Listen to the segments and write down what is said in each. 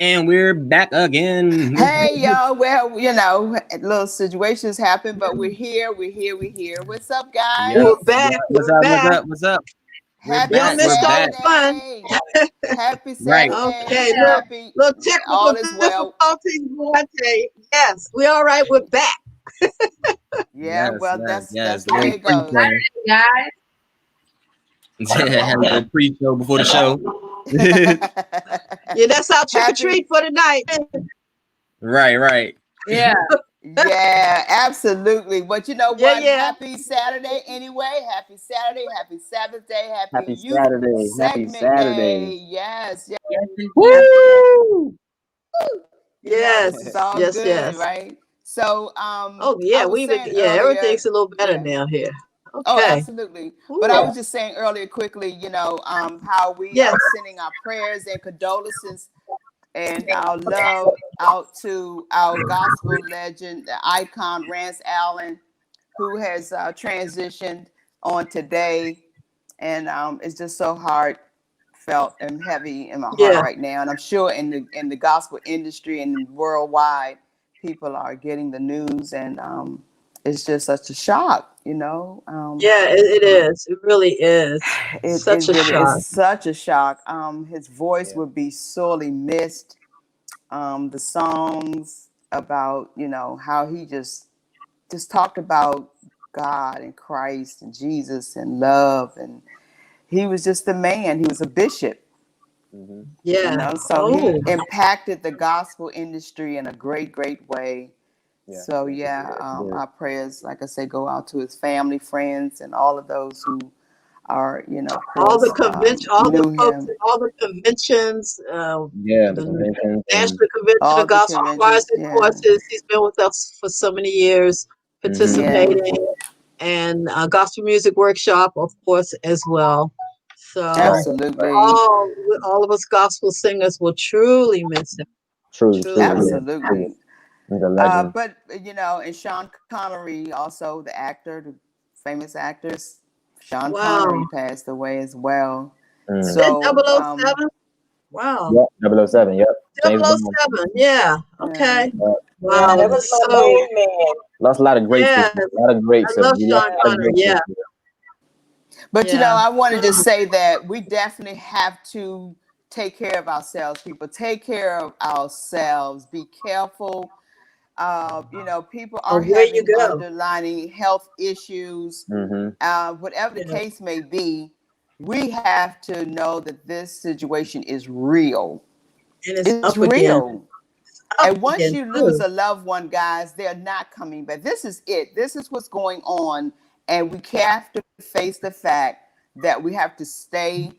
And we're back again. Hey, y'all. Well, little situations happen, but we're here. We're here. What's up, Yep. We're guys? back. What's We're up? What's back. up? What's up? We're You Happy don't back. We're miss all back. the fun. Saturday. Happy Right. Saturday. Okay, Happy. little technical All is well. difficulties, boy. I tell you. Yes, we all right. We're back. Yeah, Yes, well, yes, that's yes. the way Little it goes. pre-show. Guys, Had a little pre-show before the show. Yeah, that's our trick or Happy. treat for tonight. Right, right. yeah, Yeah, absolutely. But you know Yeah, what? yeah. Happy Saturday anyway. Happy Saturday. Happy Sabbath day. Happy Happy Youth Saturday. Happy Segment Saturday. Day. Yes. Yes. yes, indeed. Woo! This is Yes, all yes, good, yes. right? So Oh, I yeah. was We even, saying yeah, earlier, everything's a little better yeah. now here. Oh, Okay. absolutely. But I Ooh. was just saying earlier quickly, how we Yes. are sending our prayers and condolences and our love out to our gospel legend, the icon Rance Allen, who has transitioned on today, and it's just so heartfelt and heavy in my heart Yeah. right now. And I'm sure in the gospel industry and worldwide, people are getting the news, and it's just such a shock, Yeah, it is. It really is. it Such a really is shock. such a shock. His voice Yeah. would be sorely missed. The songs about how he just talked about God and Christ and Jesus and love, and he was just a man. He was a bishop, Mm-hmm. Yeah. so he Oh, impacted the gospel industry in a great way. Yeah. So Yes, it yeah, did. It did. our prayers, like I say, go out to his family, friends, and all of those who are, of all the course, convention, all the knew folks, him. all the conventions, Yeah, the the conventions and National Convention All of the Gospel Choirs conventions, and yeah, Courses. He's been with us for so many years, mm-hmm. yeah, participating, and Gospel Music Workshop, of course, as well. So Right. absolutely, all of us gospel singers will truly miss him. True, Truly true, miss yeah. him. True. absolutely. He's a legend. But and Sean Connery, also the actor, the famous actress, Sean Connery Wow. passed away as well. Is Mm. that So, 007? Wow. Yep, 007, yep. Double James O Bond. Seven. Yeah. yeah, Okay. Yep. Yeah, Wow. that was my So, main man. Lost a lot of greats this yeah, year. A lot of I greats. love We lost Sean Yeah. a lot of Connery. greats this Yeah. year. but Yeah. I want to just Mm. say that we definitely have to take care of ourselves. People, take care of ourselves. Be careful. People are Or where you having go. underlying health issues. Mm-hmm. Whatever the Yeah. case may be, we have to know that this situation is real. And it's It's up again. real. Up And once again, you lose too. a loved one, guys, they're not coming back. This is it. This is what's going on. And we have to face the fact that we have to stay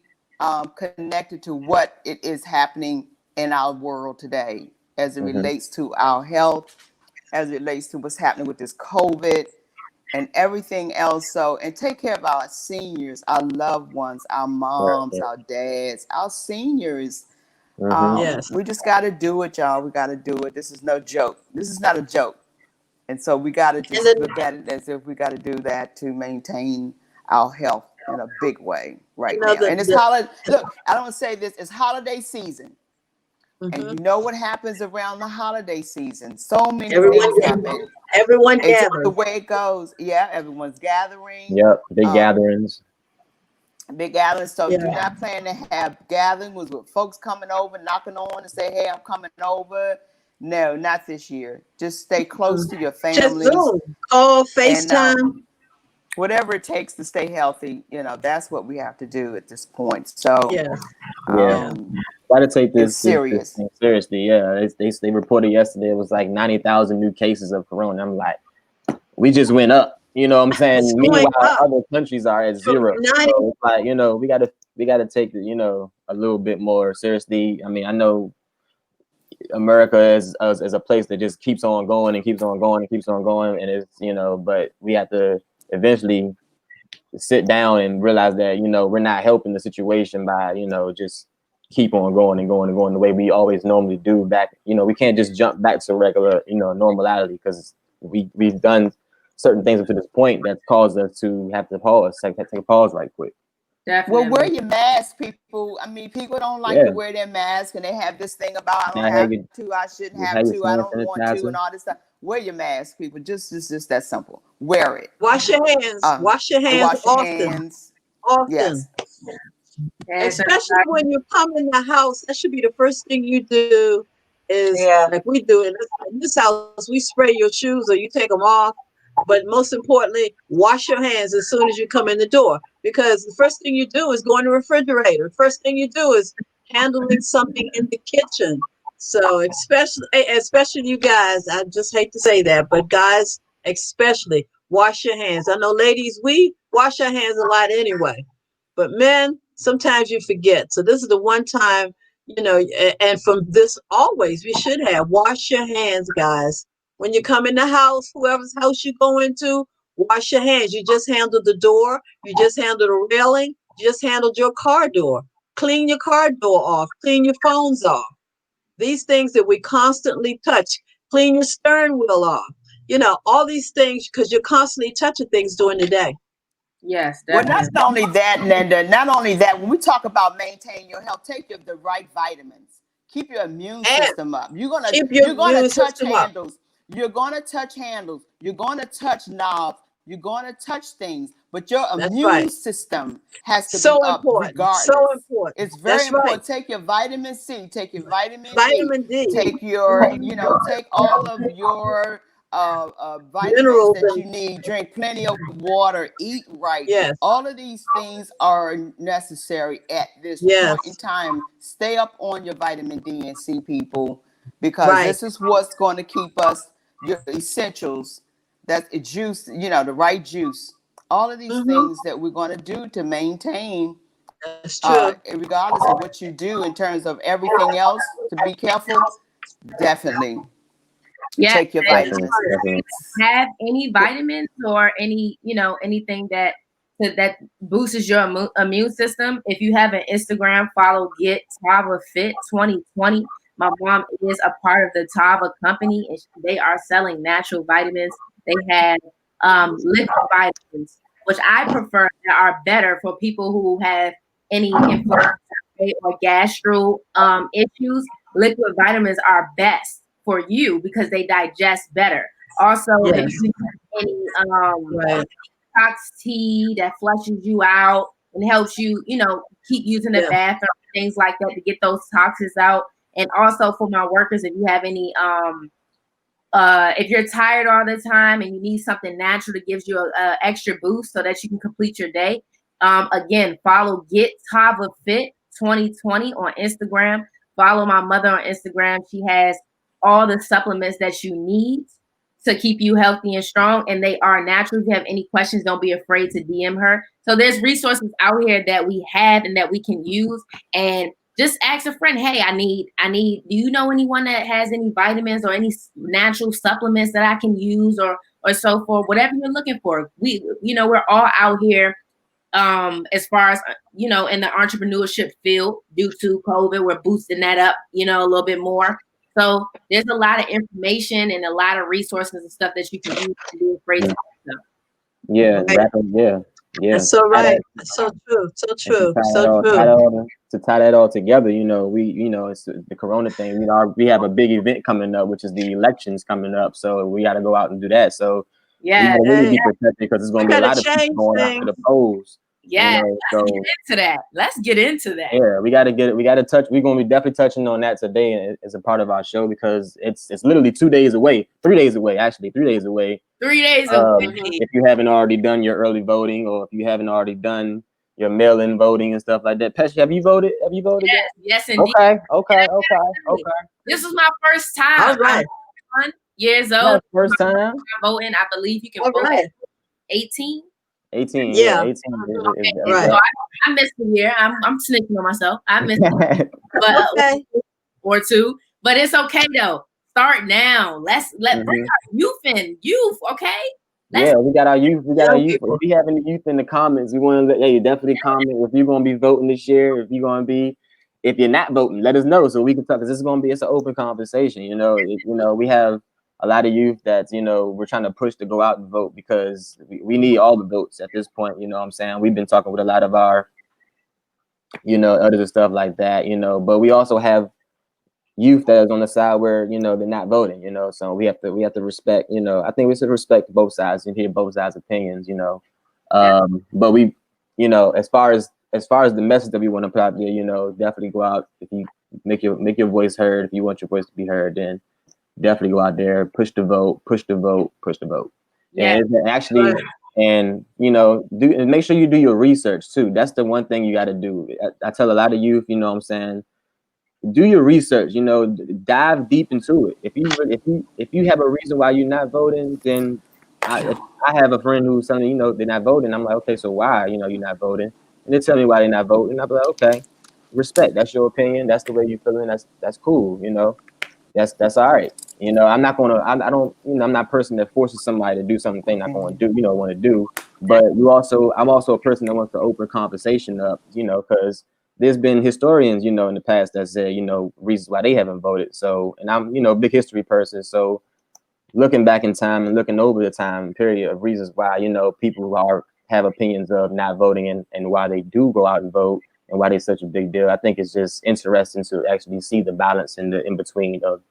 connected to what it is happening in our world today as it Mm-hmm. relates to our health, as it relates to what's happening with this COVID and everything else. So, and take care of our seniors, our loved ones, our Right, moms, right. our dads, our seniors. Mm-hmm. Yes. We just got to do it, y'all. We got to do it. This is no joke. This is not a joke. And so we got to And just the, look at it as if we got to do that to maintain our health in a big way you right know, now. And it's holiday. Look, I don't say this. It's holiday season, and mhm. you know what happens around the holiday season. So many everyone, things happen. everyone It's just the gathers. way it goes. Yeah, everyone's gathering. Yep. Big Um, gatherings. Big gatherings. So do Yeah. not plan to have gatherings with folks coming over, knocking on and say, "Hey, I'm coming over." No, not this year. Just stay close Mm. to your Just families, Zoom, call, and FaceTime. whatever it takes to stay healthy. That's what we have to do at this point. So Yes. Yeah. Yeah. um, Gotta take it's this serious. thing seriously. Yeah. They reported yesterday it was like 90,000 new cases of corona. I'm like, we just went up. You know what I'm It's saying? going Meanwhile, up other countries are at from zero. 90. So it's like, we gotta take it, a little bit more seriously. I mean, I know America is a place that just keeps on going and keeps on going and keeps on going, and but we have to eventually sit down and realize that we're not helping the situation by just keep on going and going and going the way we always normally do. Back, we can't just jump back to regular normality, because we've done certain things up to this point that's caused us to have to take a pause right quick. Definitely. Well, wear your mask, people. I mean, people don't like Yeah. to wear their mask, and they have this thing about I don't Now, have hey, to, I shouldn't you have have your to, I hand don't want to, and sanitizer. all this stuff. Wear your mask, people. Just that simple. Wear it. Wash your hands. Wash your hands Wash your often. hands. Often. Yes. Especially when you come in the house, that should be the first thing you do is Yeah. like we do in this house, we spray your shoes or you take them off. But most importantly, wash your hands as soon as you come in the door because the first thing you do is go in the refrigerator. First thing you do is handling something in the kitchen. So especially you guys, I just hate to say that, but guys, especially wash your hands. I know ladies, we wash our hands a lot anyway. But men, sometimes you forget. So this is the one time, and from this always, we should have wash your hands, guys. When you come in the house, whoever's house you go into, wash your hands. You just handled the door. You just handled the railing. You just handled your car door. Clean your car door off. Clean your phones off. These things that we constantly touch. Clean your stern wheel off. All these things because you're constantly touching things during the day. Yes, Well, definitely. not only that, Linda, not only that, when we talk about maintaining your health, take the right vitamins. Keep your immune And system up. keep your You're gonna immune touch system up. handles. You're gonna touch handles. You're gonna touch knobs. You're gonna touch things. But your That's immune right. system has to be So up important. So regardless. important. It's very That's right. important. Take your vitamin C, take your vitamin D, Vitamin D, take take all of your vitamins minerals, that and you need. Drink plenty of water. Eat right. yes, All of these things are necessary at this yes, point in time. Stay up on your vitamin D and C, people, because right. this is what's going to keep us your essentials. That's a juice, the right juice. All of these Hmm. things that we're going to do to maintain, That's true. regardless of what you do in terms of everything else, to be careful, definitely Yeah. take your And Definitely, vitamins. definitely. have any vitamins or anything that boosts your immune system. If you have an Instagram, follow Get Tava Fit 2020. My mom is a part of the Tava company, and they are selling natural vitamins. They have liquid vitamins, which I prefer, that are better for people who have any inflammatory or gastro issues. Liquid vitamins are best for you because they digest better. Also, Yes, if you have any right. detox tea that flushes you out and helps you, keep using the Yeah, bathroom, things like that to get those toxins out. And also for my workers, if you have any if you're tired all the time and you need something natural that gives you a extra boost so that you can complete your day, again, follow Get Tava Fit 2020 on Instagram. Follow my mother on Instagram. She has all the supplements that you need to keep you healthy and strong, and they are natural. If you have any questions, don't be afraid to DM her. So there's resources out here that we have and that we can use. And just ask a friend, hey, I need, do you know anyone that has any vitamins or any natural supplements that I can use or so forth, whatever you're looking for. We're all out here, as far as, in the entrepreneurship field due to COVID, we're boosting that up, a little bit more. So there's a lot of information and a lot of resources and stuff that you can use to be afraid to do stuff. Yeah, right. exactly. Yeah, yeah. That's so Tie right. that- That's so true. So and to true. tie that So all, true. to tie that all together, it's the Corona thing. We have a big event coming up, which is the elections coming up. So we got to go out and do that. So we got Yeah, to really Hey, be protected because there's going we to be a gotta lot of people change going out to things. the polls. yeah. So Let's get into that. Let's get into that. yeah, we got to get it. We got to touch. We're going to be definitely touching on that today as a part of our show because it's literally 2 days away, 3 days away, actually 3 days away. 3 days Um, away. if you haven't already done your early voting, or if you haven't already done your mail-in voting and stuff like that, Pesci, have you voted? Have you voted yet? Yes, indeed. Okay. This was my first time. All right. I'm 21 years That's old. first time. Voting. I believe you can All vote right. at 18. 18. Yeah. 18 Right. So I missed a year. I'm snitching on myself. I missed a but Okay. or two. But it's okay though. Start now. Bring our youth, okay? Yeah, we got our youth. We got our Young youth. people. If you have any youth in the comments, we want to you definitely comment if you're gonna be voting this year. If you're not voting, let us know so we can talk. Because it's an open conversation. We have a lot of youth that we're trying to push to go out and vote because we need all the votes at this point. You know what I'm saying? We've been talking with a lot of our you know, other stuff like that, you know. But we also have youth that is on the side where, you know, they're not voting, you know. So we have to respect, you know. I think we should respect both sides and hear both sides' opinions, you know. But we, you know, as far as the message that we want to put out there, you know, definitely go out. If you make your voice heard, if you want your voice to be heard, then definitely go out there, push the vote, push the vote, push the vote. Yeah. And actually, and you know, and make sure you do your research too. That's the one thing you got to do. I tell a lot of youth, you know what I'm saying, do your research, you know, dive deep into it. If you have a reason why you're not voting, then if I have a friend who's telling me, you know, they're not voting. I'm like, okay, so why, you know, you're not voting? And they tell me why they're not voting. I'm like, okay, respect. That's your opinion. That's the way you're feeling. That's cool. You know, that's all right. You know, I'm not gonna. I don't. You know, I'm not a person that forces somebody to do something they're not going to do. You know, want to do. But I'm also a person that wants to open conversation up. You know, because there's been historians, you know, in the past that said, you know, reasons why they haven't voted. So, and I'm, you know, a big history person. So, looking back in time and looking over the time period of reasons why, you know, people who have opinions of not voting and why they do go out and vote and why they're such a big deal. I think it's just interesting to actually see the balance in between of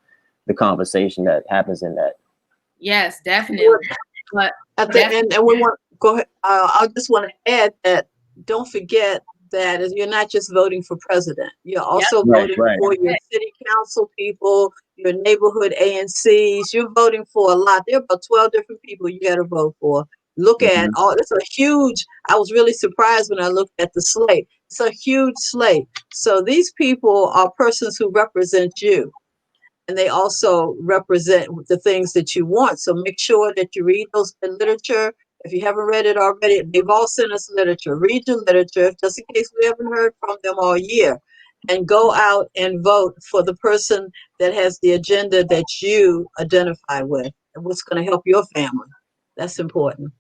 the conversation that happens in that. Yes, definitely. But At the end, and we want go ahead. I just want to add that don't forget that you're not just voting for president. You're also voting for your city council people, your neighborhood ANCs. You're voting for a lot. There are about 12 different people you got to vote for. Look at all. It's a huge. I was really surprised when I looked at the slate. It's a huge slate. So these people are persons who represent you. And they also represent the things that you want. So make sure that you read the literature. If you haven't read it already, they've all sent us literature. Read the literature, just in case we haven't heard from them all year. And go out and vote for the person that has the agenda that you identify with and what's going to help your family. That's important.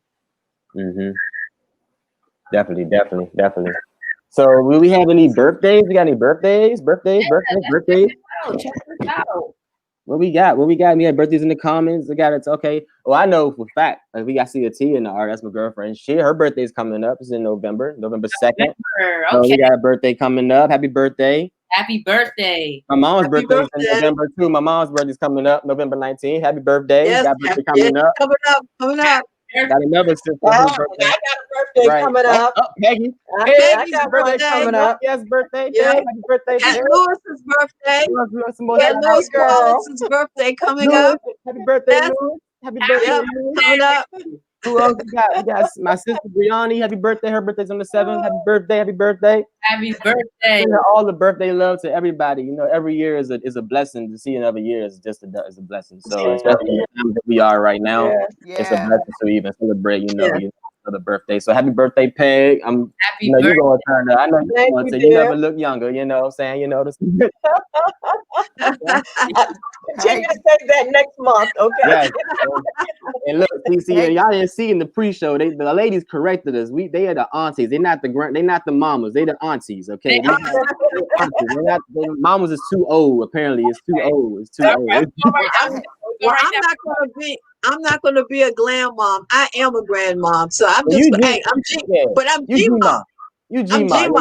Mm-hmm. Definitely. So, will we have any birthdays? We got any birthdays? Birthdays? oh, check this out. What we got? We had birthdays in the comments. We got it. Okay. Oh, I know for a fact. Like we got Tia in the art. That's my girlfriend. Her birthday's coming up. It's in November 2nd. Okay. So we got a birthday coming up. Happy birthday. Happy birthday. My mom's birthday is in November too. My mom's birthday's coming up November 19th. Happy birthday. Yes, got birthday coming up. Coming up. Got another sister. I got a birthday coming up. Peggy. I got a birthday coming up. Yes, birthday. Yeah. Happy birthday. And Lewis's birthday. Lewis Wallace's birthday coming up. Happy birthday, Yes. Lewis. Happy birthday, Lewis. Coming up. Who else we got? We got my sister Brianni. Happy birthday. Her birthday's on the 7th. Happy birthday. Happy birthday. Happy birthday. All the birthday love to everybody. You know, every year is a blessing. To see another year is just a blessing. So especially the time that we are right now, it's a blessing to even celebrate, you know, another birthday. So happy birthday, Peg. Happy you know, birthday. You're gonna turn up. I know you're going to. you, You never look younger, you know what I'm saying? You know this. Continue to say that next month, okay? Yes. And look, see, y'all didn't see in the pre-show. The ladies corrected us. They are the aunties. They're not the mamas. They the aunties. Okay. Mamas is too old. Apparently, it's too old. It's too old. Well, I'm not gonna be a glam mom. I am a grandmom. So I'm just I'm G mom. You G mom.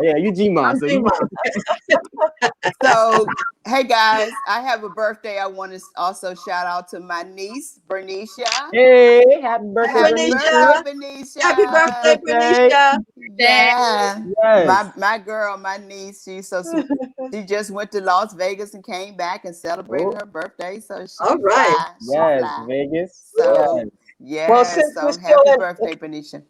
Yeah, you G mom. So, hey guys, I have a birthday. I want to also shout out to my niece, Bernicia. Hey, happy birthday, Bernicia. Happy birthday, Bernicia. Yeah. Yes. My girl, my niece, she's so sweet. She just went to Las Vegas and came back and celebrated her birthday. So she's all right. Yes, Vegas. So yeah. Well, since so we're still happy in- birthday, Bernicia.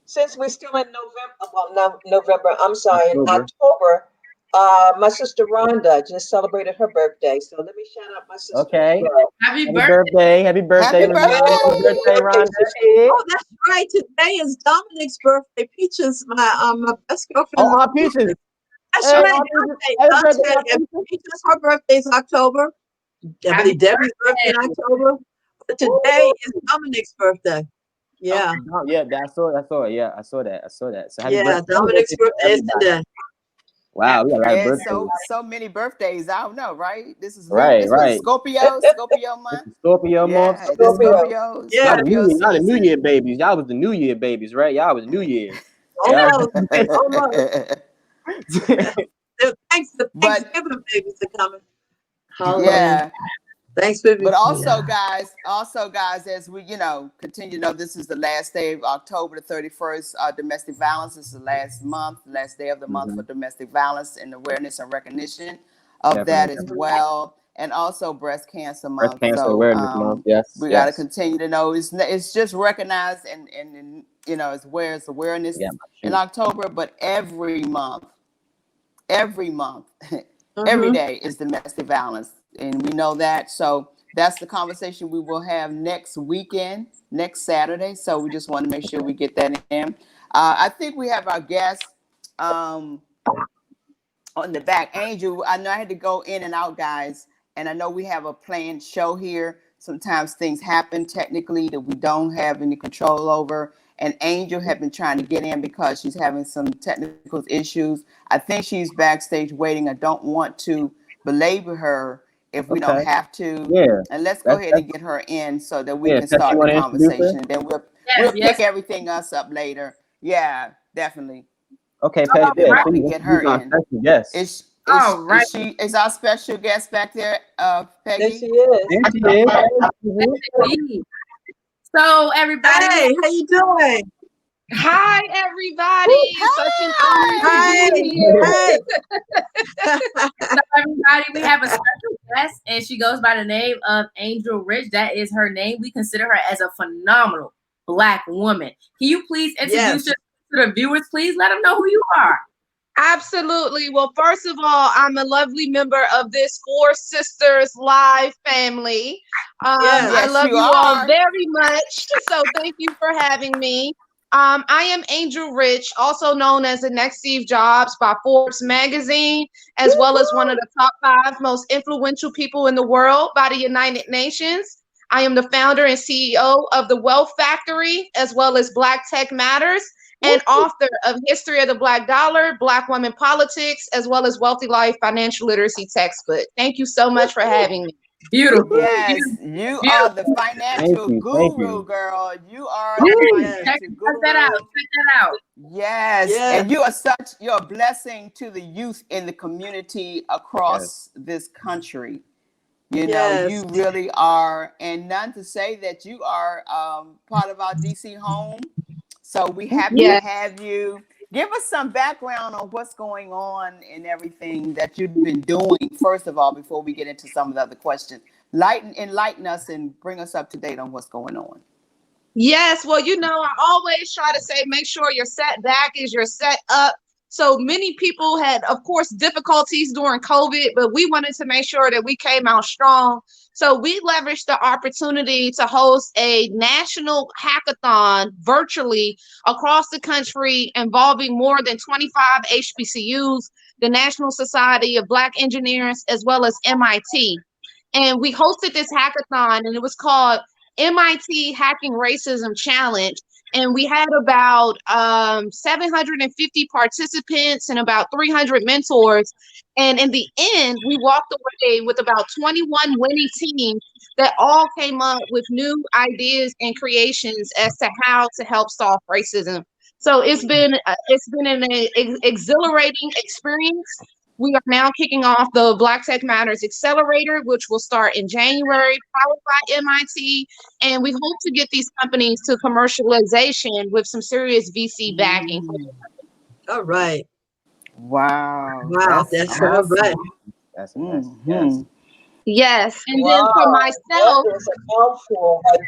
Since we're still in November, well, not November, I'm sorry, in October. October, my sister Rhonda just celebrated her birthday. So let me shout out my sister. Okay. Happy Happy birthday. birthday. Happy birthday. Happy birthday. Happy birthday, Rhonda. Oh, that's right. Today is Dominic's birthday. Peaches, my best girlfriend. Oh, our Peaches. That's Hey, right. happy birthday. Peaches, her birthday is October. Debbie's birthday in October. But today is Dominic's birthday. Yeah. Oh, yeah, I saw it. Yeah, I saw that. So happy birthday. Dominic's birthday is today. Wow, we got a Yeah, birthday. so many birthdays. I don't know, right? This is Right. Scorpio month. Scorpio month. Yeah, the Scorpio. Yeah. Y'all the New Year babies. Y'all was the New Year babies, right? Y'all was New Year's. Almost. Thanks, the But- Thanksgiving babies are coming. Holiday. Yeah. Thanksgiving. But also, guys, as we, continue, this is the last day of October the 31st, domestic violence. This is the last day of the month for domestic violence and awareness and recognition of that as well. And also breast cancer month. Breast Cancer So, Awareness Month. Yes. we got to continue to know it's just recognized and it's where it's awareness in October, but every month, every day is domestic violence. And we know that. So that's the conversation we will have next weekend, next Saturday. So we just want to make sure we get that in. I think we have our guest on the back. Angel, I know I had to go in and out, guys. And I know we have a planned show here. Sometimes things happen technically that we don't have any control over. And Angel had been trying to get in because she's having some technical issues. I think she's backstage waiting. I don't want to belabor her if we don't have to. Yeah. And let's go ahead and get her in so that we can Tess, start you the wanna introduce her? conversation. And then we'll pick everything else up later. Yeah, definitely. Okay, Peggy, Right. please Get her introduce our in. special guest. Is our special guest back there, Peggy? Yes, she is. There she is. So everybody, Hey, how you doing? Hi, everybody. Such an honor Hi. to be here. Hey. so everybody, we have a special guest, and she goes by the name of Angel Rich. That is her name. We consider her as a phenomenal Black woman. Can you please introduce yourself to the viewers? Please let them know who you are. Absolutely. Well, first of all, I'm a lovely member of this Four Sisters Live family. I love you all very much. So thank you for having me. I am Angel Rich, also known as the next Steve Jobs by Forbes magazine, as well as one of the top 5 most influential people in the world by the United Nations. I am the founder and CEO of the Wealth Factory, as well as Black Tech Matters, and author of History of the Black Dollar, Black Women Politics, as well as Wealthy Life Financial Literacy Textbook. Thank you so much for having me. Beautiful. Yes, you are the financial guru, girl. You are the financial guru. Check that out. Yes. And you're a blessing to the youth in the community across this country. You know, you really are. And none to say that you are part of our DC home. So we happy to have you. Give us some background on what's going on and everything that you've been doing, first of all, before we get into some of the other questions. Enlighten us and bring us up to date on what's going on. Yes, well, I always try to say, make sure your set back is your set up. So many people had, of course, difficulties during COVID, but we wanted to make sure that we came out strong. So we leveraged the opportunity to host a national hackathon virtually across the country involving more than 25 HBCUs, the National Society of Black Engineers, as well as MIT. And we hosted this hackathon, and it was called MIT Hacking Racism Challenge. And we had about 750 participants and about 300 mentors. And in the end, we walked away with about 21 winning teams that all came up with new ideas and creations as to how to help solve racism. So it's been an exhilarating experience. We are now kicking off the Black Tech Matters Accelerator, which will start in January, powered by MIT. And we hope to get these companies to commercialization with some serious VC backing. All right. Wow. That's awesome. That's yes. Yes. And then for myself, that is a mouthful right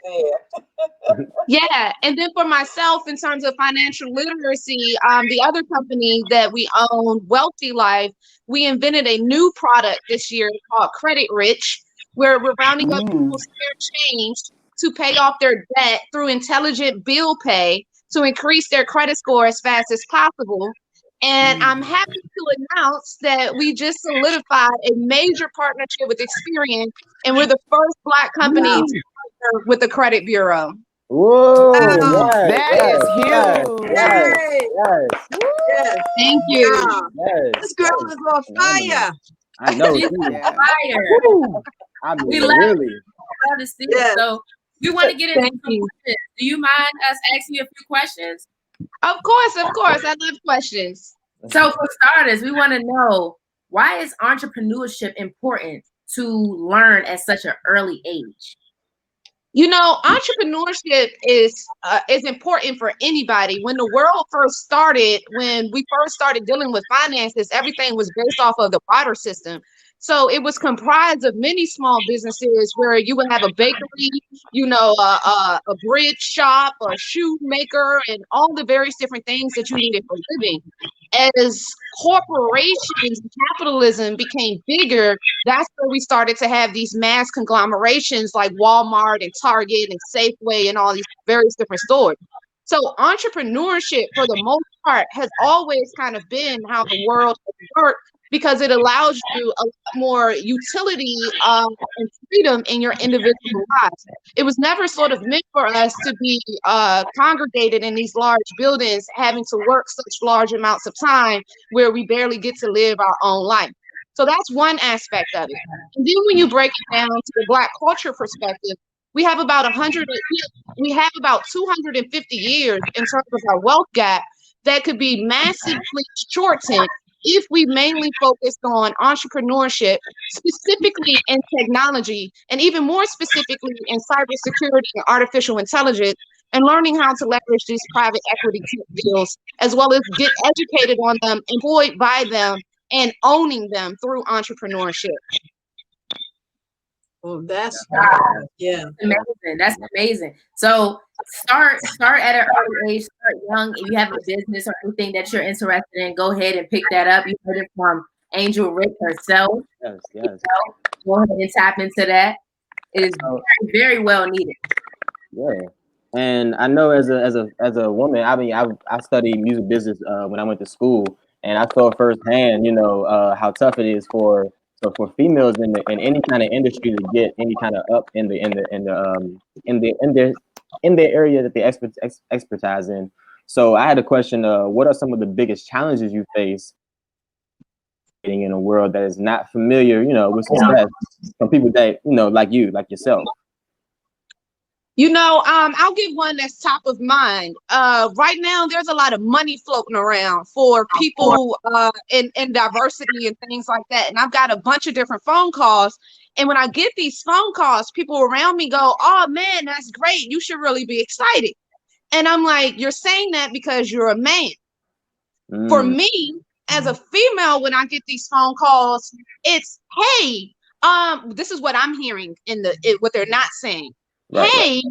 there. And then for myself, in terms of financial literacy, the other company that we own, Wealthy Life, we invented a new product this year called Credit Rich, where we're rounding up people's spare change to pay off their debt through intelligent bill pay to increase their credit score as fast as possible. And I'm happy to announce that we just solidified a major partnership with Experian, and we're the first Black company to partner with the credit bureau. Whoa! That is huge. Yes. Thank you. Yes. This girl is on fire. I know. She's on fire. I mean, We love to see it. So we want to get into some questions. Do you mind us asking you a few questions? Of course. I love questions. So for starters, we want to know, why is entrepreneurship important to learn at such an early age? You know, entrepreneurship is important for anybody. When the world first started, when we first started dealing with finances, everything was based off of the barter system. So it was comprised of many small businesses where you would have a bakery, you know, a bread shop, a shoemaker, and all the various different things that you needed for living. As corporations and capitalism became bigger, that's where we started to have these mass conglomerations like Walmart and Target and Safeway and all these various different stores. So entrepreneurship, for the most part, has always kind of been how the world has worked, because it allows you a lot more utility and freedom in your individual lives. It was never sort of meant for us to be congregated in these large buildings, having to work such large amounts of time where we barely get to live our own life. So that's one aspect of it. And then when you break it down to the Black culture perspective, we have about 250 years in terms of our wealth gap that could be massively shortened if we mainly focused on entrepreneurship, specifically in technology, and even more specifically in cybersecurity and artificial intelligence, and learning how to leverage these private equity deals, as well as get educated on them, employed by them, and owning them through entrepreneurship. Well, that's Amazing. That's amazing. So start at an early age, start young. If you have a business or anything that you're interested in, go ahead and pick that up. You heard it from Angel Rick herself. Yes. Go ahead and tap into that. It is very, very well needed. Yeah. And I know as a woman, I mean, I studied music business when I went to school, and I saw firsthand, how tough it is for females in any kind of industry to get any kind of up in their area that they expertise in. So I had a question: what are some of the biggest challenges you face in a world that is not familiar, with success from people that like yourself? I'll give one that's top of mind. Right now, there's a lot of money floating around for people in diversity and things like that. And I've got a bunch of different phone calls. And when I get these phone calls, people around me go, "Oh man, that's great. You should really be excited." And I'm like, "You're saying that because you're a man." For me, as a female, when I get these phone calls, it's, "Hey, this is what I'm hearing what they're not saying. Right. Hey,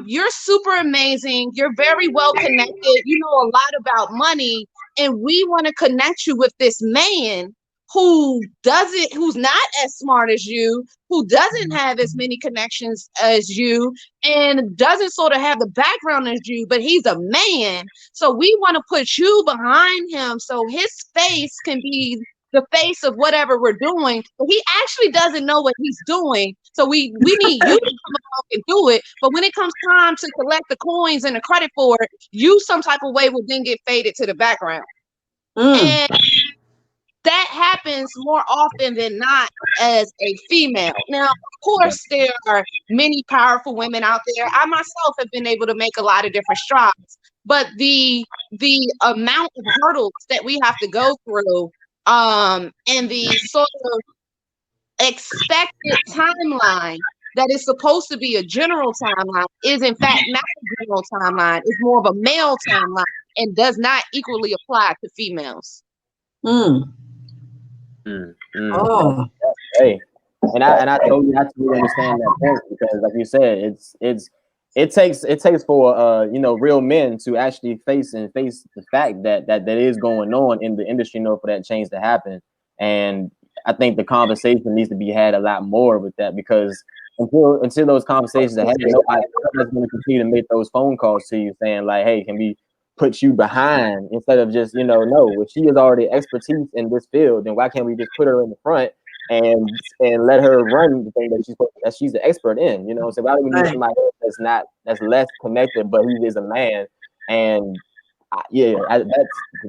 you're super amazing. You're very well connected. You know a lot about money, and we want to connect you with this man who's not as smart as you, who doesn't have as many connections as you, and doesn't sort of have the background as you, but he's a man. So we want to put you behind him so his face can be the face of whatever we're doing, but he actually doesn't know what he's doing. So we need you to come along and do it. But when it comes time to collect the coins and the credit for it, you some type of way will then get faded to the background." And that happens more often than not as a female. Now, of course, there are many powerful women out there. I myself have been able to make a lot of different strides, but the amount of hurdles that we have to go through, and the sort of expected timeline that is supposed to be a general timeline is in fact not a general timeline. It's more of a male timeline and does not equally apply to females. Oh, Hey, and I totally understand that point, because like you said, it takes for real men to actually face the fact that is going on in the industry, for that change to happen. And I think the conversation needs to be had a lot more with that, because until those conversations are had, nobody's going to continue to make those phone calls to you saying like, "Hey, can we put you behind?" Instead of just, no, if she is already expertise in this field, then why can't we just put her in the front and let her run the thing that she's the expert in? So why do we need somebody that's less connected, but he is a man? And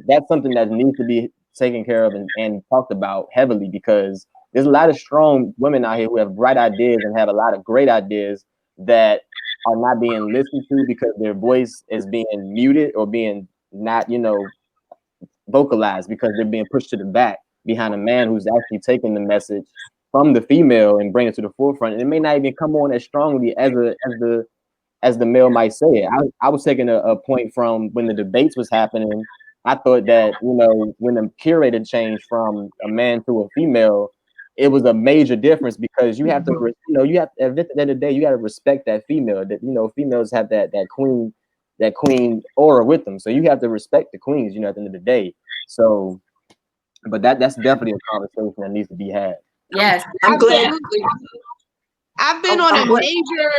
that's something that needs to be taken care of and talked about heavily, because there's a lot of strong women out here who have bright ideas and have a lot of great ideas that are not being listened to because their voice is being muted or being not, vocalized because they're being pushed to the back behind a man who's actually taking the message from the female and bringing it to the forefront. And it may not even come on as strongly as the male might say it. I was taking a point from when the debates was happening. I thought that, you know, when the curator changed from a man to a female, it was a major difference because you have to, you know, you have to, at the end of the day, you got to respect that female. That, you know, females have that queen aura with them, so you have to respect the queens, you know, at the end of the day. So, but that's definitely a conversation that needs to be had. Yes, I'm glad. Absolutely. I've been on I'm a glad- major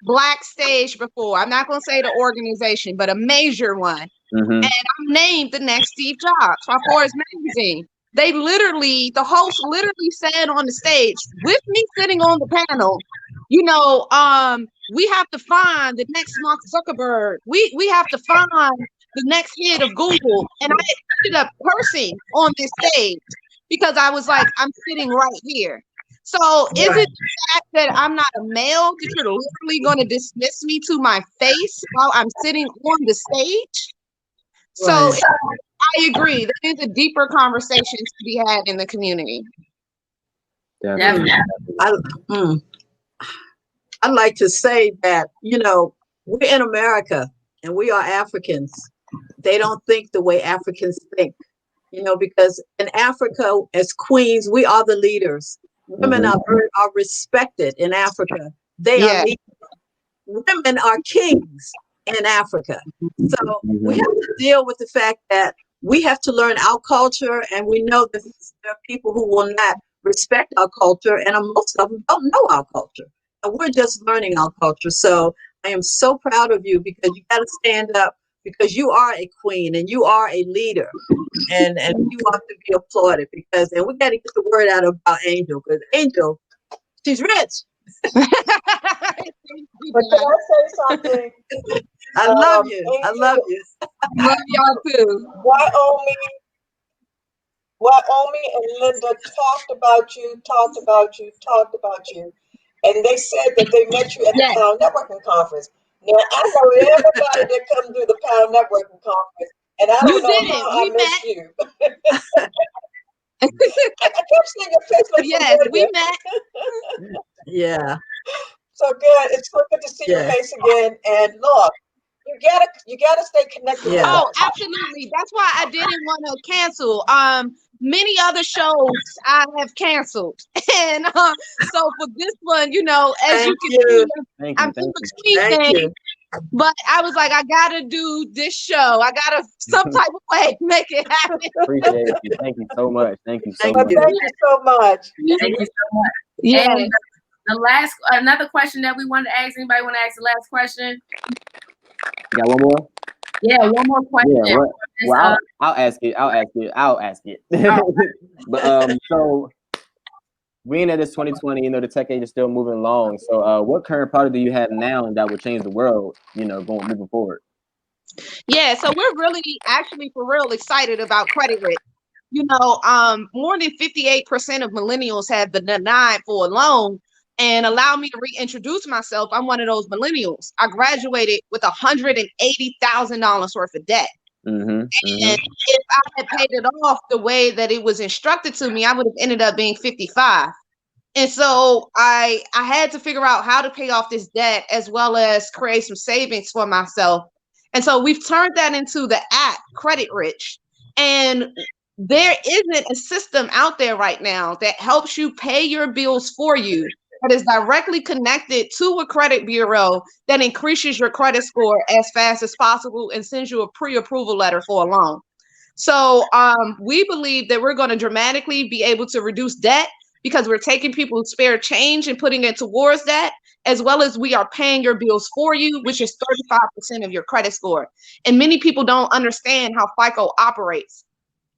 Black stage before. I'm not going to say the organization, but a major one. Mm-hmm. And I'm named the next Steve Jobs for Forbes magazine. They literally, the host literally said on the stage with me sitting on the panel, you know, we have to find the next Mark Zuckerberg. We have to find the next head of Google. And I ended up cursing on this stage because I was like, I'm sitting right here. So is it the fact that I'm not a male that you're literally going to dismiss me to my face while I'm sitting on the stage? So Right. I agree. There is a deeper conversation to be had in the community. definitely. I'd like to say that, you know, we're in America and we are Africans. They don't think the way Africans think, you know, because in Africa, as queens, we are the leaders. Women are respected in Africa. They Yeah. are leaders. Women are kings in Africa. So we have to deal with the fact that we have to learn our culture, and we know that there are people who will not respect our culture, and most of them don't know our culture. And we're just learning our culture. So I am so proud of you because you got to stand up because you are a queen and you are a leader, and you want to be applauded because, and we got to get the word out about Angel because Angel, she's rich. But can I say something? I love you. I love you. Love y'all too. Wyoming and Linda talked about you, and they said that they met you at the Yes. Pound Networking Conference. Now I know everybody that come to the Pound Networking Conference, and I You don't know didn't. how We I missed met. you. I kept seeing your face like Yes, we familiar. met. Yeah. So good. It's so good to see your Yeah. face again. And look, you gotta stay connected with Yeah. Oh, us. absolutely. That's why I didn't want to cancel. Many other shows I have canceled, and so for this one, you know, as you Thank can you. see, Thank you. I'm Thank doing you. Thank anything. you. But I was like, I gotta do this show. I gotta some type of way make it happen. Appreciate you. Thank you so much. Thank you so Thank much. you. Thank you so much. Thank you so much. Yeah. And another question that we wanted to ask. Anybody want to ask the last question? You got one more? Yeah, one more question. Yeah. What? It's, Well, I'll ask it. But so being that it's 2020, you know, the tech age is still moving along. So, what current product do you have now that would change the world? You know, moving forward. Yeah, so we're really actually for real excited about Credit Rich. You know, more than 58% of millennials have been denied for a loan. And allow me to reintroduce myself. I'm one of those millennials. I graduated with $180,000 worth of debt. And if I had paid it off the way that it was instructed to me, I would have ended up being 55. And so I had to figure out how to pay off this debt as well as create some savings for myself. And so we've turned that into the app Credit Rich. And there isn't a system out there right now that helps you pay your bills for you, that is directly connected to a credit bureau that increases your credit score as fast as possible and sends you a pre-approval letter for a loan. So we believe that we're going to dramatically be able to reduce debt because we're taking people's spare change and putting it towards that, as well as we are paying your bills for you, which is 35% of your credit score. And many people don't understand how FICO operates.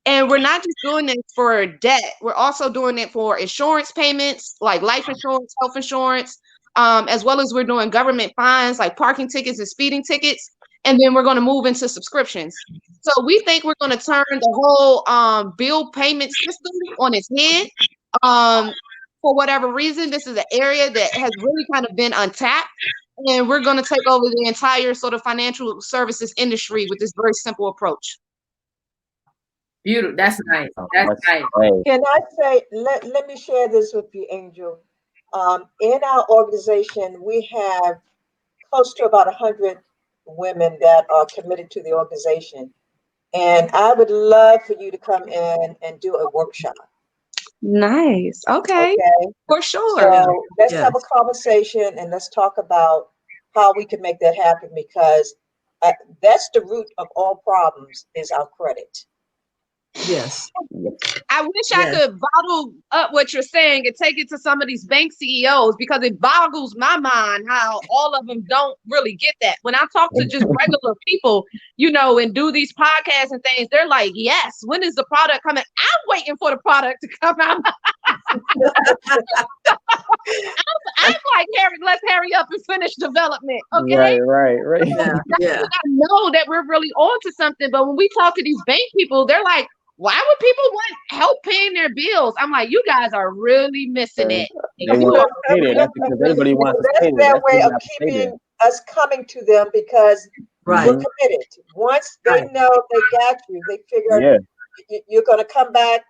And we're not just doing it for debt. We're also doing it for insurance payments, like life insurance, health insurance, as well as we're doing government fines, like parking tickets and speeding tickets. And then we're going to move into subscriptions. So we think we're going to turn the whole bill payment system on its head. For whatever reason, this is an area that has really kind of been untapped. And we're going to take over the entire sort of financial services industry with this very simple approach. Beautiful. That's nice. That's nice. Hey, Can I say, let me share this with you, Angel. In our organization, we have close to about 100 women that are committed to the organization. And I would love for you to come in and do a workshop. Nice. Okay. Okay. For sure. So let's Yes. have a conversation and let's talk about how we can make that happen, because that's the root of all problems is our credit. Yes. I wish I Yes. could bottle up what you're saying and take it to some of these bank CEOs, because it boggles my mind how all of them don't really get that. When I talk to just regular people, you know, and do these podcasts and things, they're like, yes, when is the product coming? I'm waiting for the product to come out. I'm like, let's hurry up and finish development. Okay. right. Yeah. Yeah. I know that we're really on to something, but when we talk to these bank people, they're like, why would people want help paying their bills? I'm like, you guys are really missing it. They want to stay there. That's because everybody wants to stay That's there. their That's way why of they stay there. keeping us coming to them, because Right. we're committed. Once they Right. know they got you, they figure Yeah, you're going to come back,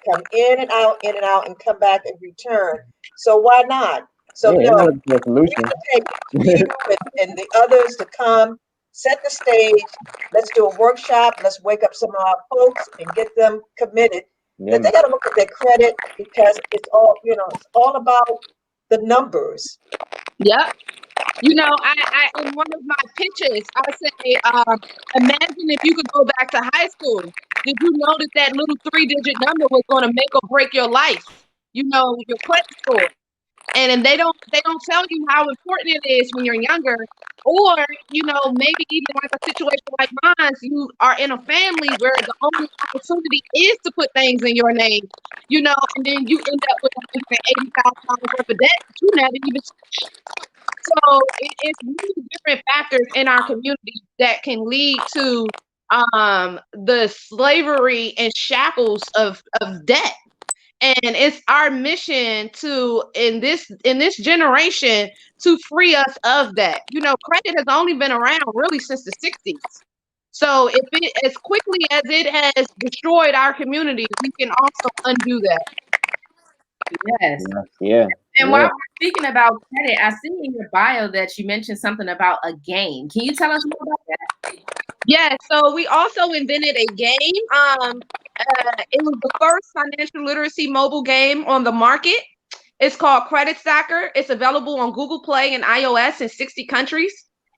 come in and out, and come back and return. So why not? So yeah. They're no, not looking for a we solution. can take you and the others to come, set the stage. Let's do a workshop. Let's wake up some of our folks and get them committed. Yeah, Because they got to look at their credit, because it's all, it's all about the numbers. Yep. You know, I in one of my pitches, I say, imagine if you could go back to high school. Did you know that that little 3-digit number was going to make or break your life? You know, your credit score. And they don't tell you how important it is when you're younger, or you know, maybe even like a situation like mine, you are in a family where the only opportunity is to put things in your name, you know, and then you end up with $180,000 worth of debt that you never even. So it's many different factors in our community that can lead to the slavery and shackles of debt. And it's our mission to in this generation to free us of that. You know, credit has only been around really since the 60s. So if it as quickly as it has destroyed our community, we can also undo that. Yes. yeah. And while we're speaking about credit, I see in your bio that you mentioned something about a game. Can you tell us more about that? Yeah, so we also invented a game. It was the first financial literacy mobile game on the market. It's called Credit Stacker. It's available on Google Play and iOS in 60 countries.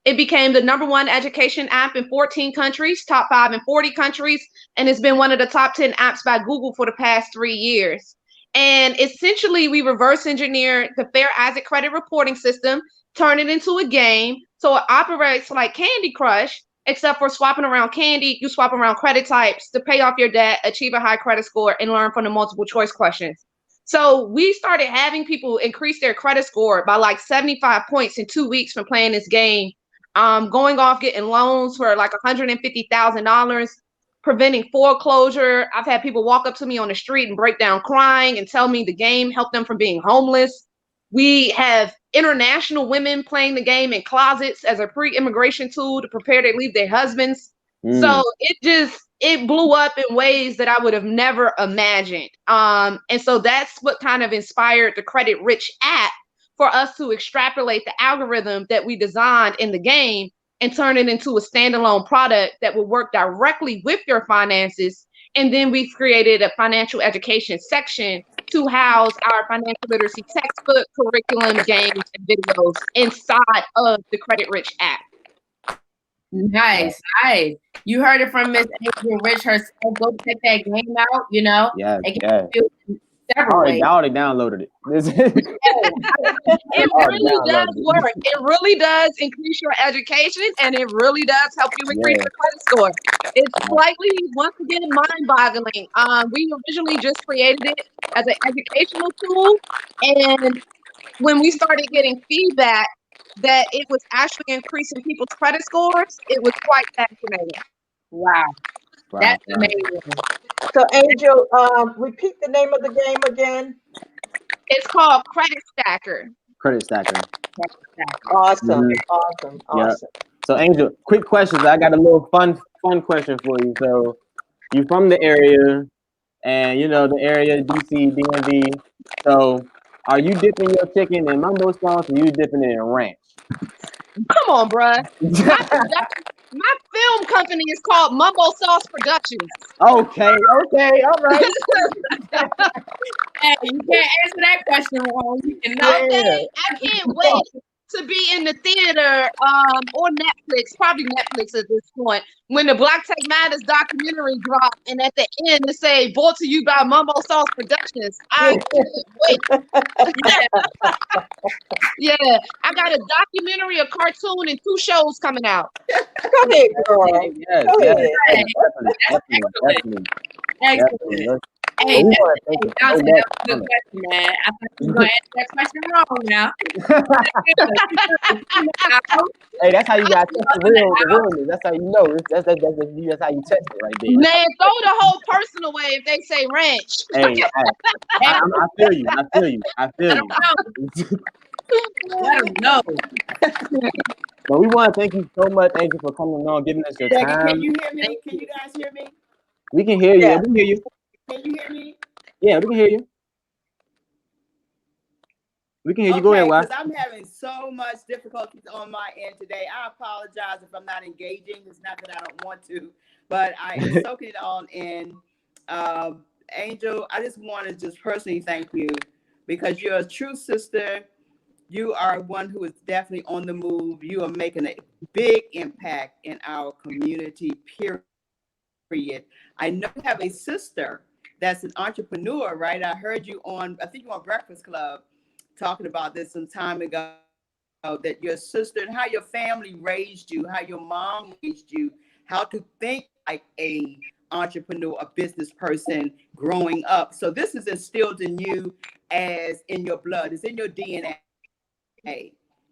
It became the #1 education app in 14 countries, top 5 in 40 countries, and it's been one of the top 10 apps by Google for the past 3 years. And essentially, we reverse engineered the Fair Isaac credit reporting system, turn it into a game. So it operates like Candy Crush, except for swapping around candy, you swap around credit types to pay off your debt, achieve a high credit score, and learn from the multiple choice questions. So we started having people increase their credit score by like 75 points in 2 weeks from playing this game, going off getting loans for like $150,000, preventing foreclosure. I've had people walk up to me on the street and break down crying and tell me the game helped them from being homeless. We have international women playing the game in closets as a pre-immigration tool to prepare to leave their husbands. So it blew up in ways that I would have never imagined. And so that's what kind of inspired the Credit Rich app for us to extrapolate the algorithm that we designed in the game and turn it into a standalone product that will work directly with your finances. And then we've created a financial education section to house our financial literacy textbook, curriculum, games, and videos inside of the Credit Rich app. Nice. You heard it from Miss Angel Rich herself. Go check that game out, you know. Yeah. It can Yeah. be built in several ways. I already downloaded it. It really does work. It really does increase your education, and it really does help you increase your credit score. It's slightly, once again, mind-boggling. We originally just created it as an educational tool, and when we started getting feedback that it was actually increasing people's credit scores, it was quite fascinating. Wow. That's amazing. So Angel, repeat the name of the game again. It's called Credit Stacker. Credit Stacker. Awesome. Mhm. Awesome. Yeah. Awesome. So Angel, quick questions. I got a little fun question for you. So you from the area, and you know the area DC DMV. So, are you dipping your chicken in mumbo sauce, or you dipping it in ranch? Come on, bruh. My film company is called Mumbo Sauce Productions. Okay, all right. Hey, you can't answer that question wrong. You cannot. Okay, I can't wait to be in the theater or Netflix, probably Netflix at this point, when the Black Tech Matters documentary dropped and at the end it say brought to you by Mumbo Sauce Productions. I can't wait. Yeah, I got a documentary, a cartoon, and 2 shows coming out. Go ahead, girl. Yes, Go yes, ahead. definitely. Excellent. Hey, But we that, wanna thank hey, you that so was much a for good coming. question, man. I thought you were gonna answer that question wrong now. Hey, that's how you got to test the realness. That's how you know. That's how you test it right there. Man, throw the whole person away if they say ranch. Hey, I feel you. I feel you. I don't know. But we want to thank you so much, Angel, for coming on, giving us your Jackie, can time. you hear me? Can you guys hear me? We can hear you. Yeah. We can hear you. Can you hear me? Yeah, we can hear you. We can hear you. Go ahead, Wes. Because I'm having so much difficulties on my end today. I apologize if I'm not engaging. It's not that I don't want to, but I am soaking it all in. Angel, I just want to just personally thank you because you're a true sister. You are one who is definitely on the move. You are making a big impact in our community, period. I know you have a sister that's an entrepreneur, right? I heard you I think you were on Breakfast Club talking about this some time ago, that your sister and how your family raised you, how your mom raised you, how to think like a entrepreneur, a business person growing up. So this is instilled in you as in your blood. It's in your DNA,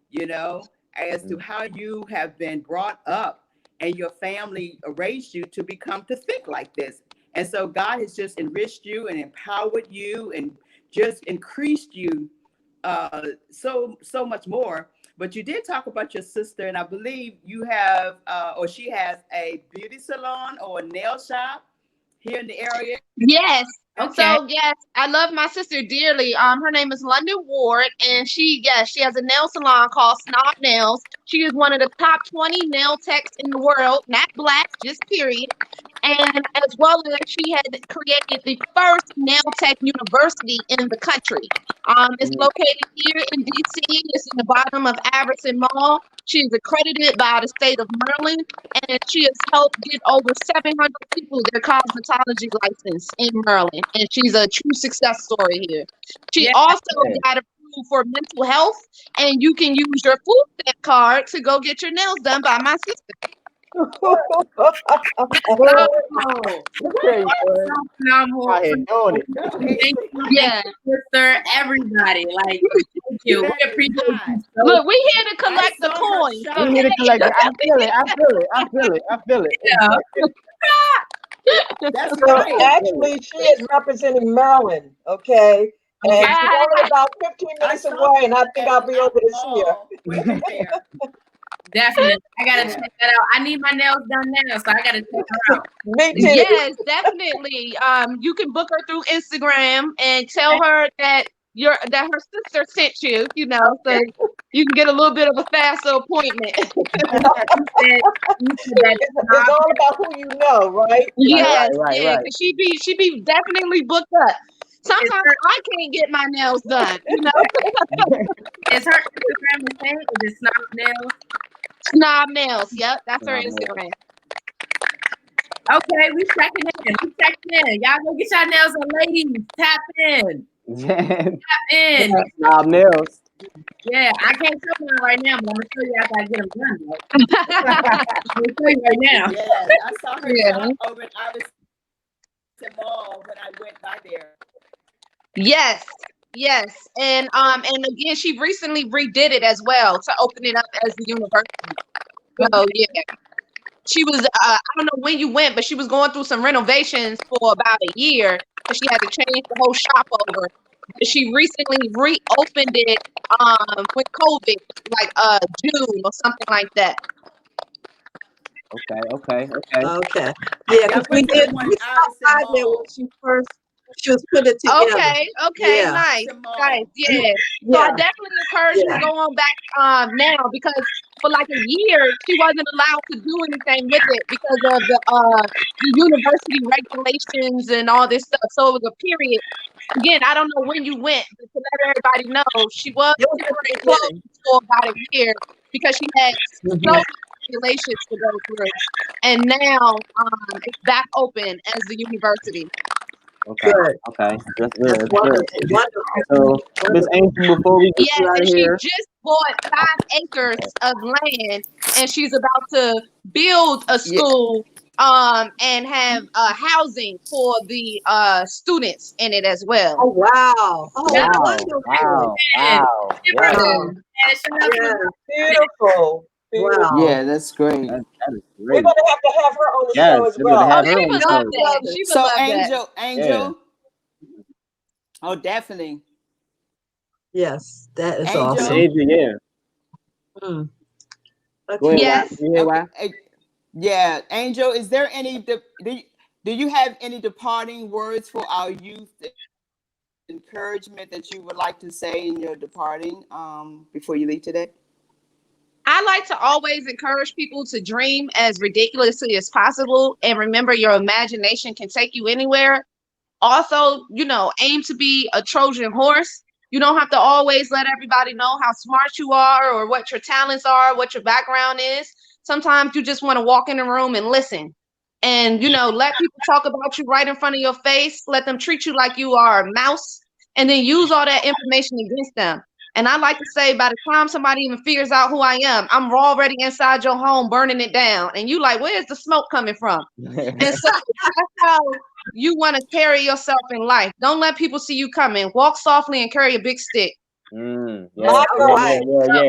you know, as to how you have been brought up and your family raised you to think like this. And so God has just enriched you and empowered you and just increased you so much more. But you did talk about your sister, and I believe you have or she has a beauty salon or a nail shop here in the area. Yes. Okay. So yes, I love my sister dearly. Her name is London Ward, and she has a nail salon called Snob Nails. She is one of the top 20 nail techs in the world, not black, just period. And as well as she had created the first nail tech university in the country. It's located here in DC. It's in the bottom of Aberson Mall. She is accredited by the state of Maryland, and she has helped get over 700 people their cosmetology license in Maryland. And she's a true success story here. She also got approved for mental health, and you can use your food stamp card to go get your nails done by my sister. Out here doing it. Yeah. Sister, everybody, like, thank you. We appreciate you. So Look, we here to collect the coins. We need to collect it. I feel it. yeah. That's So right. actually, she is representing Maryland, okay? And Okay. she's only about 15 minutes away, and I think I'll be over to see her. Way right there. Definitely. I gotta check that out. I need my nails done now, so I gotta check her out. Me too. Yes, definitely. You can book her through Instagram and tell her that her sister sent you, you know, so you can get a little bit of a faster appointment. It's all about who you know, right? Yes, Right. yeah, because she be definitely booked up. Sometimes I can't get my nails done, you know. Is her Instagram the same? Is it Snob Nails? Snob Nails, yep, that's her Snob Instagram. Okay, we checking in. Y'all go get y'all nails done, ladies. Tap in. Snob Nails. Yeah, I can't show you right now, but I'm gonna show you after I get them done. Though. I'm gonna show you right now. Yeah, I saw her shop over at Iverson Mall when I went by there. Yes, and again, she recently redid it as well to open it up as the university. So yeah, she was I don't know when you went, but she was going through some renovations for about a year, so she had to change the whole shop over. But she recently reopened it with COVID, like June or something like that. Okay. Okay. Yeah, because we put did. someone We out saw of her there when Simone. she was putting it together. Okay, Yeah. nice. Simone. Yeah. So I Yeah. definitely encourage you to Yeah. go on back now because for like a year she wasn't allowed to do anything with it because of the university regulations and all this stuff. So it was a period. Again, I don't know when you went, but to let everybody know, she was It was at temporarily the closed beginning. for about a year because she had so Mhm. many regulations to go through. And now it's back open as the university. Okay. Good. Okay. That's good. That's That's wonderful. good. Wonderful. So, Miss Wonderful. Angel, before we get Yes, you out and of she here, just bought 5 acres of land, and she's about to build a Yeah. school, and have housing for the students in it as Oh well. wow. Oh Yep. wonderful. wow. And Yeah. Wow. shout out to Yeah. Beautiful. Beautiful. Wow. Yeah, that's great. That is We're great. gonna have to have her on the Yes, show as they're gonna well. Oh, have her she on would the love show. that. She would So love that. Angel, Yeah. oh, definitely. Yes, that is Angel. awesome. Angel, yeah. Mm. Go ahead, Okay. Why? Yes. You hear Okay. why? Yeah, Angel, is there any do you have any departing words for our youth, encouragement that you would like to say in your departing before you leave today? I like to always encourage people to dream as ridiculously as possible and remember your imagination can take you anywhere. Also, aim to be a Trojan horse. You don't have to always let everybody know how smart you are or what your talents are, what your background is. Sometimes you just want to walk in the room and listen. And, let people talk about you right in front of your face. Let them treat you like you are a mouse and then use all that information against them. And I like to say, by the time somebody even figures out who I am, I'm already inside your home burning it down. And you like, where's the smoke coming from? And so that's how you want to carry yourself in life. Don't let people see you coming. Walk softly and carry a big stick. Yeah, All yeah, right.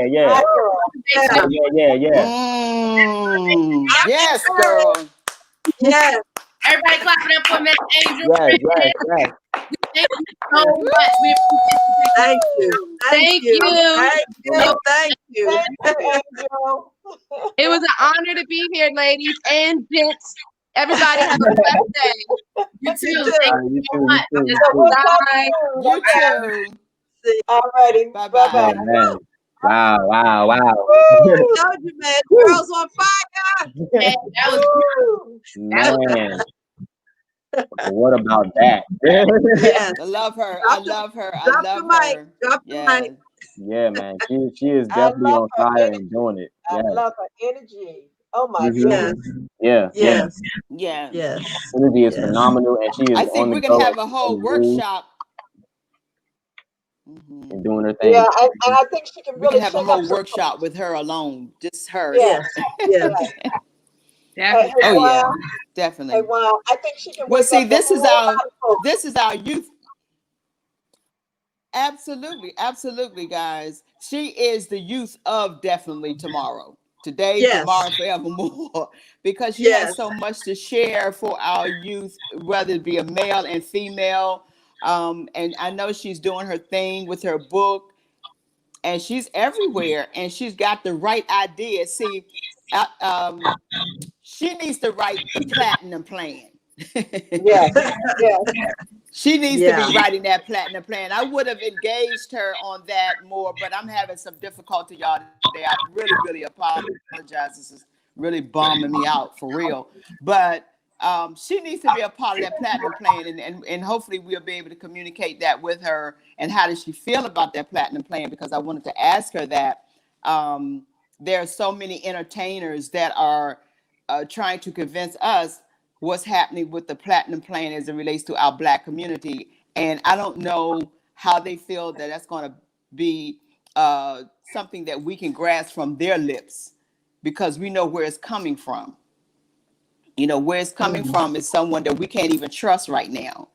yeah. My girl. Yeah. Yes, girl. Yes. everybody clapping up for Miss Angel. Yes. Thank you so much. We Thank you. Thank you. Thank you. Thank you. Thank you, Angel. It was an honor to be here, ladies and gents. Everybody have a blessed day. You too. You too. Thank you so much. You So we'll talk Bye. soon. You Okay. too. All righty. Bye Bye bye. bye. Oh man. Wow. I told you, man. Girls on fire. Man, that was Woo. Man. What about that? Yes. I love her. Drop I love her. I Drop the love mic. her. Drop the Yeah. mic. Yeah, man. She is I definitely love on her fire energy. and doing it. I Yes. love her energy. Oh my Mhm. goodness. Yes. Yeah. Yes. Yeah. Yes. Energy is Yes. phenomenal, and she is I on think the we're gonna go have and a she's whole on the move workshop. and doing her thing. Yeah, and I think she can We can really have a shake whole up some. workshop with her alone. Just her. Yes. Yes. Yes. definitely. Oh Wow. yeah. Hey, Definitely. wow. I think she can Well, wake see, up a whole lot of folks. this is our youth. Absolutely, absolutely, guys. She is the youth of definitely tomorrow. Today, Yes. tomorrow, forevermore. Because she Yes. has so much to share for our youth, whether it be a male and female. And I know she's doing her thing with her book, and she's everywhere, and she's got the right idea. See, she needs to write the platinum plan. Yes. Yes. She needs to Yeah. be writing that platinum plan. I would have engaged her on that more, but I'm having some difficulty, y'all, today. I really, really apologize. This is really bombing me out for real. But she needs to be a part of that platinum plan, and hopefully we'll be able to communicate that with her. And how does she feel about that platinum plan? Because I wanted to ask her that. There are so many entertainers that are trying to convince us what's happening with the platinum plan as it relates to our Black community. And I don't know how they feel that that's going to be something that we can grasp from their lips, because we know where it's coming from. Where it's coming from is someone that we can't even trust right now.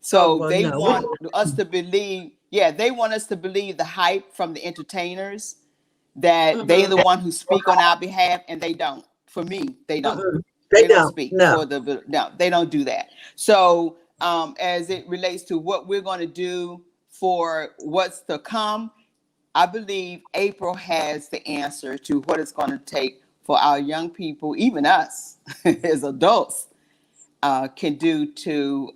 So well, they no. want us to believe, they want us to believe the hype from the entertainers that they're the one who speak on our behalf, and they don't. For me, they don't. They don't don't. speak No. for the no. They don't do that. So as it relates to what we're going to do for what's to come, I believe April has the answer to what it's going to take for our young people, even us as adults, can do to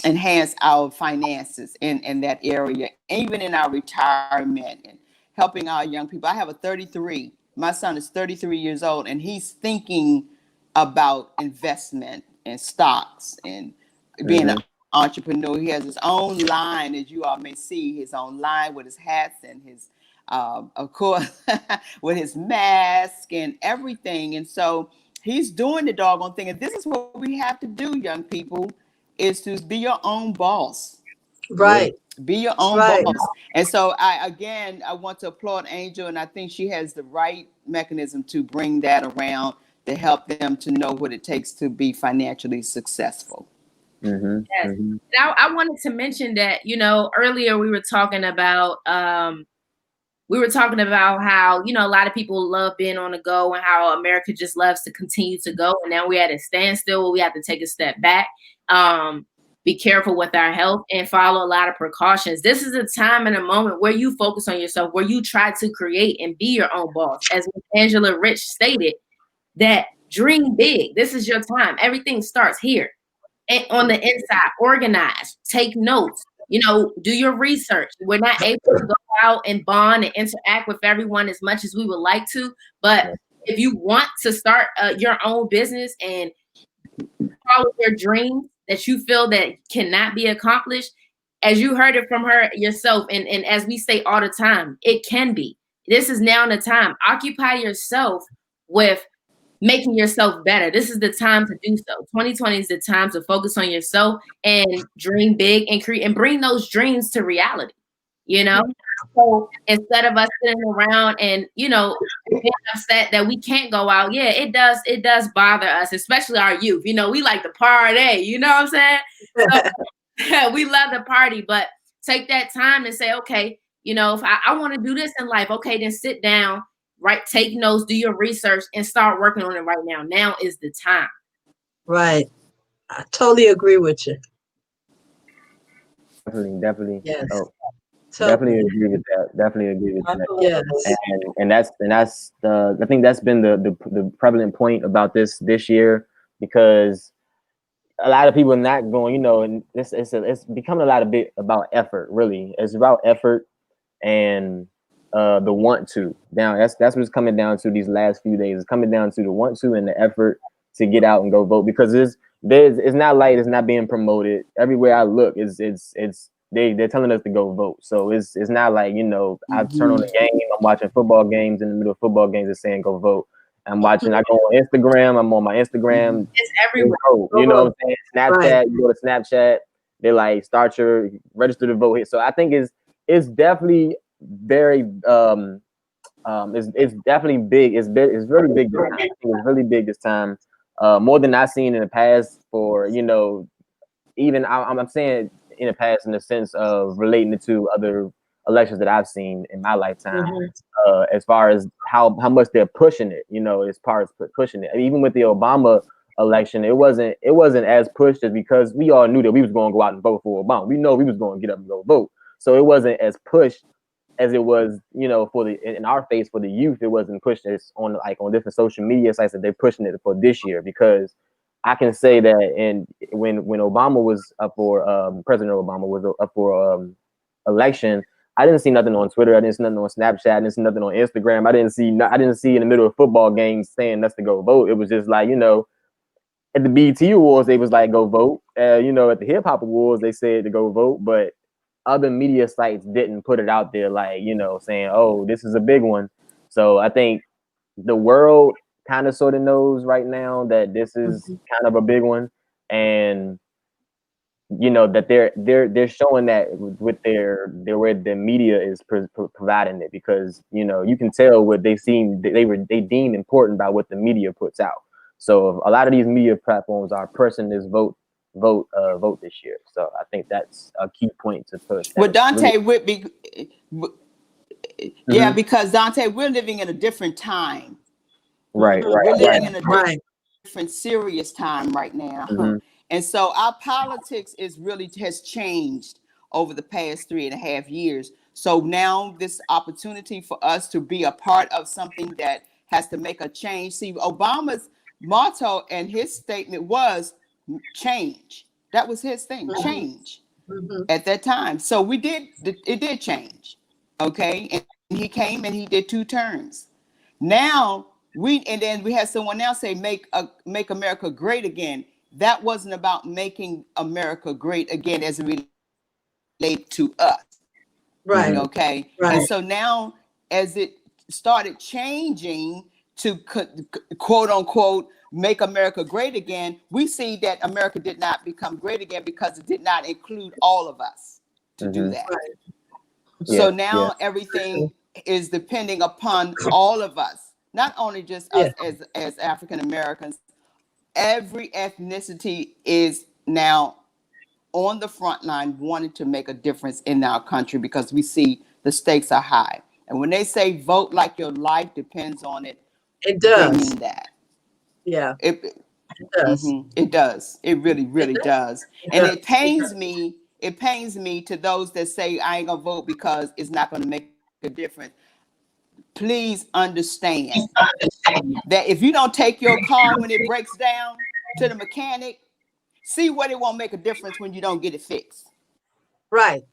enhance our finances in that area, even in our retirement and helping our young people. I have a 33. My son is 33 years old, and he's thinking about investment and stocks and being an entrepreneur. He has his own line, as you all may see, his own line with his hats and his, of course, with his mask and everything. And so he's doing the doggone thing. And this is what we have to do, young people, is to be your own boss. Right. Be your own Right. boss. And so I want to applaud Angel, and I think she has the right mechanism to bring that around to help them to know what it takes to be financially successful. Yes. Now, I wanted to mention that, you know, earlier we were talking about how, you know, a lot of people love being on the go and how America just loves to continue to go. And now we're at a standstill where we have to take a step back, be careful with our health and follow a lot of precautions. This is a time and a moment where you focus on yourself, where you try to create and be your own boss. As Angela Rich stated, that dream big. This is your time. Everything starts here. And on the inside, organize, take notes, you know, do your research. We're not able to go out and bond and interact with everyone as much as we would like to. But if you want to start your own business and follow your dreams that you feel that cannot be accomplished, as you heard it from her yourself, and as we say all the time, it can be. This is now the time. Occupy yourself with making yourself better. This is the time to do so. 2020 is the time to focus on yourself and dream big and create and bring those dreams to reality, you know? So instead of us sitting around and, you know, being upset that we can't go out, yeah, it does bother us, especially our youth. You know, we like to party, you know what I'm saying? So, we love the party, but take that time and say, okay, you know, if I want to do this in life, okay, then sit down, right? Take notes, do your research, and start working on it right now. Now is the time. Right. I totally agree with you. Definitely. Yes. Definitely agree with that. Definitely agree with that. Yes. And that's the I think that's been the prevalent point about this year, because a lot of people are not going, you know, and it's becoming a lot of bit about effort. Really, it's about effort and the want to. Now that's what it's coming down to these last few days. It's coming down to the want to and the effort to get out and go vote, because it's not like it's not being promoted everywhere I look. They're telling us to go vote. So it's not like, you know, I turn on the game, I'm watching football games, in the middle of football games, it's saying go vote. I go on Instagram, I'm on my Instagram. It's everywhere. You know what I'm saying? Snapchat, you go to Snapchat, they like register to vote here. So I think it's definitely very it's definitely big. It's really big this time. I think it's really big this time. More than I've seen in the past for, you know, even I'm saying in the past in the sense of relating it to other elections that I've seen in my lifetime, as far as how much they're pushing it, you know, as far as pushing it. Even with the Obama election, it wasn't as pushed, as because we all knew that we was going to go out and vote for Obama. We know we was going to get up and go vote. So it wasn't as pushed as it was, you know, in our face for the youth. It wasn't pushed as on different social media sites that they're pushing it for this year, because I can say that when Obama was up for President Obama was up for election, I didn't see nothing on Twitter. I didn't see nothing on Snapchat. I didn't see nothing on Instagram. I didn't see in the middle of football games saying us to go vote. It was just like, you know, at the BET Awards, they was like, go vote. You know, at the Hip Hop Awards, they said to go vote, but other media sites didn't put it out there, like, you know, saying, oh, this is a big one. So I think the world kind of sort of knows right now that this is kind of a big one, and you know that they're showing that with their where the media is providing it, because you know you can tell what they deem important by what the media puts out. So a lot of these media platforms are pressing this vote this year. So I think that's a key point to push. Well, Dante Whitby, yeah, because Dante, we're living in a different time. Right. We're living in a different serious time right now. And so our politics has changed over the past 3.5 years. So now this opportunity for us to be a part of something that has to make a change. See, Obama's motto and his statement was change. That was his thing, change at that time. So it did change. Okay. And he came and he did 2 terms. Now and then we had someone else say, make America great again. That wasn't about making America great again as it relates to us. Right. Okay. Right. And so now as it started changing to quote unquote make America great again, we see that America did not become great again because it did not include all of us to do that. Right. So now everything is depending upon all of us, not only just us as African Americans. Every ethnicity is now on the front line wanting to make a difference in our country because we see the stakes are high. And when they say vote like your life depends on it, It they does. mean that. Yeah. It does. It does. It really, really does. And does. it pains me. It pains me to those that say I ain't gonna vote because it's not gonna make a difference. Please understand that if you don't take your car when it breaks down to the mechanic, see what it won't make a difference when you don't get it fixed. Right.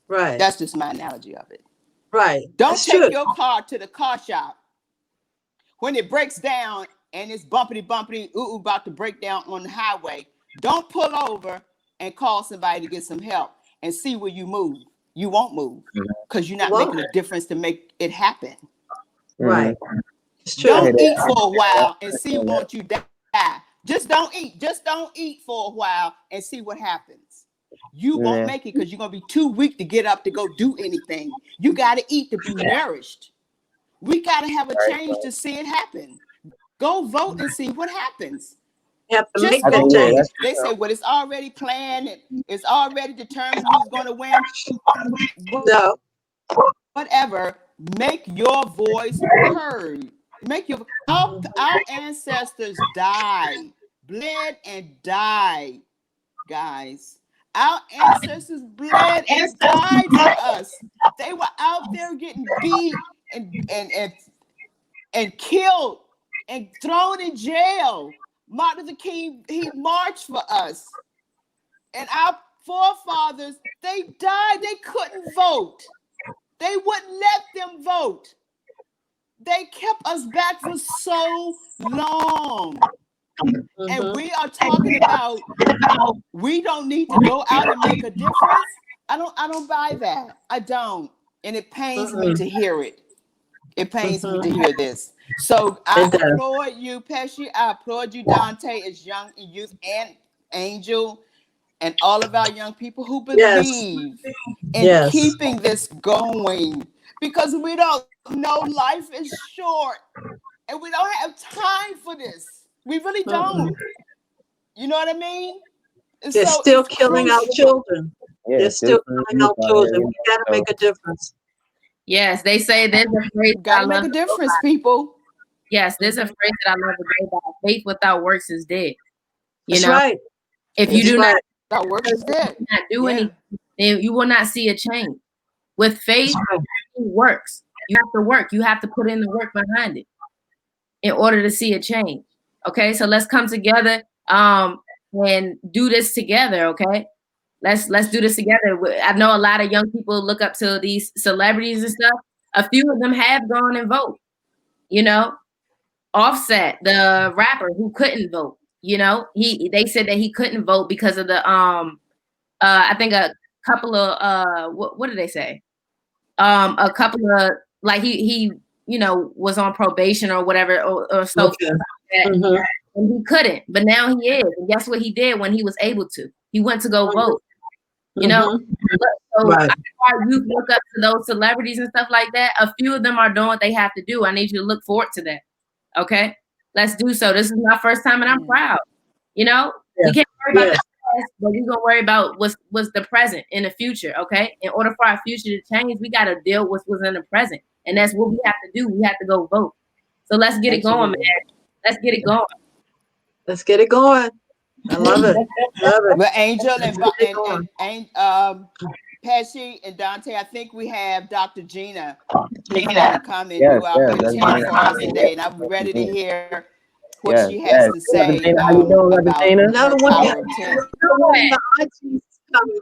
Right. That's just my analogy of it. Right. Don't That's take true. your car to the car shop when it breaks down and it's bumpity, about to break down on the highway. Don't pull over and call somebody to get some help and see where you move. You won't move because you're not making a difference to make it happen. Right. It's true. Don't eat for a while and see won't you die. Just don't eat. Just don't eat for a while and see what happens. You won't make it because you're going to be too weak to get up to go do anything. You got to eat to be nourished. We got to have a change to see it happen. Go vote and see what happens. You have to Just make go that vote. change. They say, well, it's already planned and it's already determined who's going to win. No. Whatever. Make your voice heard. Our ancestors died, bled and died, guys. Our ancestors bled and died for us. They were out there getting beat and killed and thrown in jail. Martin Luther King, he marched for us. And our forefathers, they died. They couldn't vote. They wouldn't let them vote. They kept us back for so long. And we are talking about we don't need to go out and make a difference. I don't buy that. I don't. And it pains me to hear it. It pains me to hear this. So I applaud you, Pesci. I applaud you, Dante, as young youth, and Angel, and all of our young people who believe in keeping this going. Because we don't know life is short. And we don't have time for this. We really don't. You know what I mean? They're still killing our children. They're still killing our children. We got to make a difference. Yes, they say there's a phrase. Gotta make a difference, people. Yes, there's a phrase that I love to go by. Faith without works is dead. You That's know, right. If you do not do anything, then you will not see a change. With faith, it works. You have to work. You have to put in the work behind it in order to see a change. Okay, so let's come together and do this together. Okay, let's do this together. I know a lot of young people look up to these celebrities and stuff. A few of them have gone and vote. You know, Offset, the rapper who couldn't vote. You know, they said that he couldn't vote because of the I think a couple of what did they say? A couple of like he you know was on probation or whatever or so. Okay. And he couldn't, but now he is. And guess what he did when he was able to? He went to go vote. You know, so Right. our youth look up to those celebrities and stuff like that. A few of them are doing what they have to do. I need you to look forward to that. Okay, let's do so. This is my first time, and I'm proud. You know, we can't worry about the past, but we're gonna worry about what's the present in the future. Okay, in order for our future to change, we got to deal with what's in the present, and that's what we have to do. We have to go vote. So let's get it going, man. Let's get it going. Let's get it going. I love it. Love it. But Angel and Pesci and Dante, I think we have Dr. Gina who's going to come and Yes, do our yes, that's routine Gina. for us today, and I'm ready to hear what Yes, she has yes. to say Gina, how you doing, Reverend about Gina? her Another one, power of 10. another one of the aunties coming.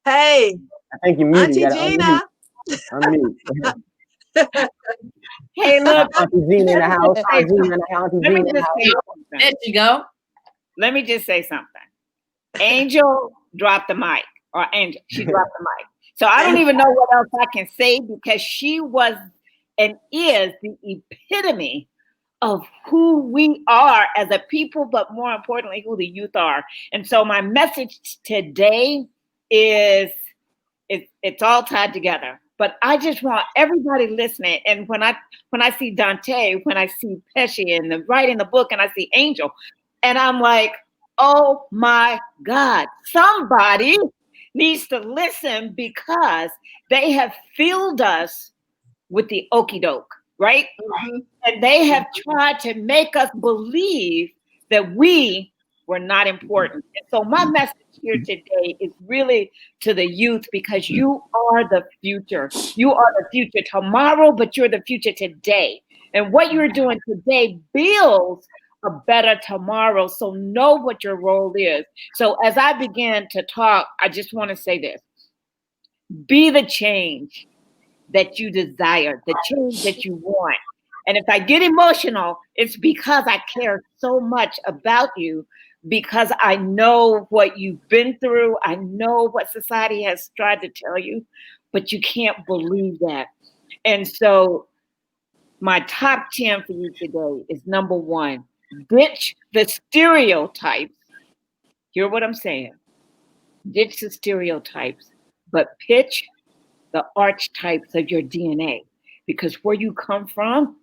Hey, I think you're muted. You Auntie gotta Gina. unmute. Hey, look, Auntie Gina in the house. say Auntie Gina in the house. Auntie let me Gina in the just house. say something. There you go. Let me just say something. Angel dropped the mic, or Angel, she dropped the mic. So I don't even know what else I can say because she was and is the epitome of who we are as a people, but more importantly, who the youth are. And so my message today is it's all tied together. But I just want everybody listening. And when I see Dante, when I see Pesci and writing the book, and I see Angel, and I'm like, oh my God, somebody needs to listen because they have filled us with the okie doke, right? And they have tried to make us believe that we were not important. And so my message here today is really to the youth because you are the future. You are the future tomorrow, but you're the future today. And what you're doing today builds a better tomorrow. So know what your role is. So as I begin to talk, I just want to say this. Be the change that you desire, the change that you want. And if I get emotional, it's because I care so much about you, because I know what you've been through. I know what society has tried to tell you, but you can't believe that. And so my top 10 for you today is number 1, ditch the stereotypes. Hear what I'm saying? Ditch the stereotypes, but pitch the archetypes of your DNA, because where you come from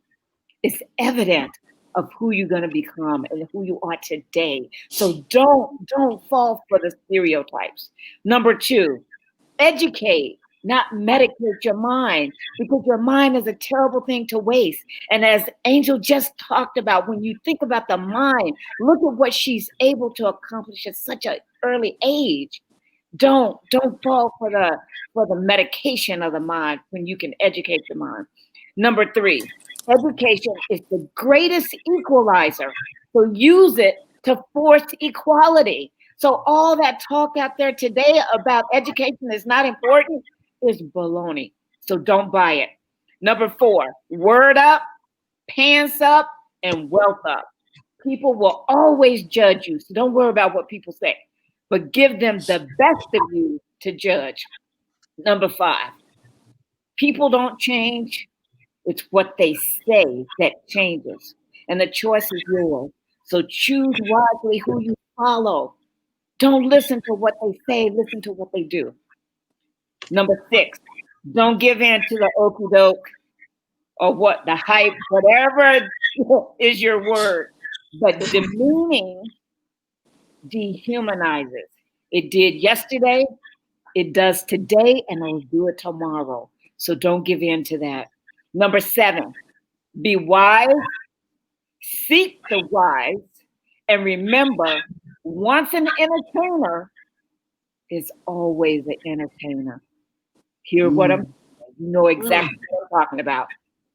is evident of who you're going to become and who you are today. So don't fall for the stereotypes. Number 2, educate, not medicate your mind, because your mind is a terrible thing to waste. And as Angel just talked about, when you think about the mind, look at what she's able to accomplish at such an early age. Don't fall for the medication of the mind when you can educate the mind. Number 3, education is the greatest equalizer. So use it to force equality. So all that talk out there today about education is not important is baloney. So don't buy it. Number 4, word up, pants up, and wealth up. People will always judge you. So don't worry about what people say, but give them the best of you to judge. Number 5, people don't change. It's what they say that changes. And the choice is yours. So choose wisely who you follow. Don't listen to what they say, listen to what they do. Number 6, don't give in to the okie doke or what the hype, whatever is your word. But demeaning dehumanizes. It did yesterday, it does today, and it'll do it tomorrow. So don't give in to that. Number 7, be wise, seek the wise, and remember, once an entertainer is always an entertainer. Hear what I'm saying? You know exactly what I'm talking about.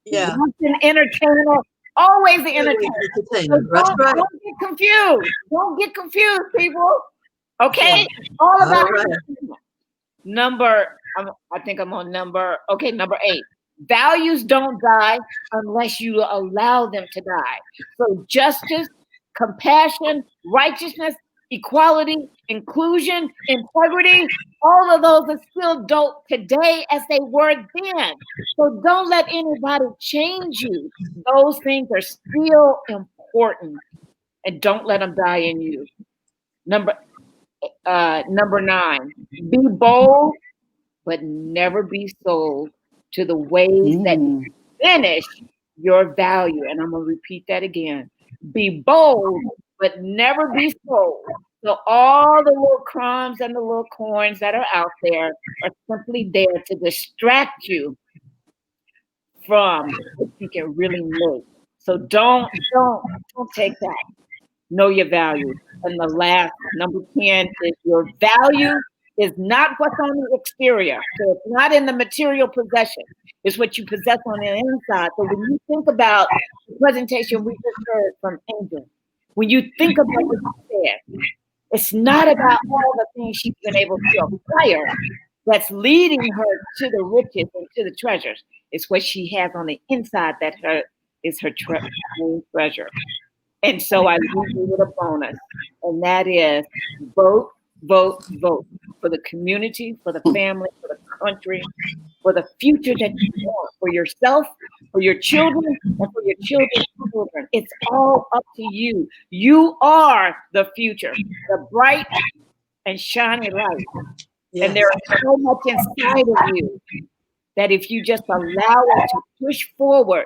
Yeah. Once an entertainer, always an entertainer. So That's right. don't get confused. Don't get confused, people. Okay? All All about right. I think I'm on number 8. Values don't die unless you allow them to die. So justice, compassion, righteousness, equality, inclusion, integrity, all of those are still dope today as they were then. So don't let anybody change you. Those things are still important, and don't let them die in you. Number 9, be bold, but never be sold to the ways that diminish your value. And I'm going to repeat that again. Be bold, but never be sold. So all the little crumbs and the little coins that are out there are simply there to distract you from what you can really make. So don't take that. Know your value. And the last, number 10, is your value is not what's on the exterior. So it's not in the material possession. It's what you possess on the inside. So when you think about the presentation we just heard from Angel, when you think about what she said, it's not about all the things she's been able to acquire that's leading her to the riches and to the treasures. It's what she has on the inside that is her main treasure. And so I leave you with a bonus, and that is vote, vote, vote for the community, for the family, for the country, for the future that you want, for yourself, for your children, and for your children's children. It's all up to you. You are the future, the bright and shiny light. Yes. And there is so much inside of you that if you just allow it to push forward,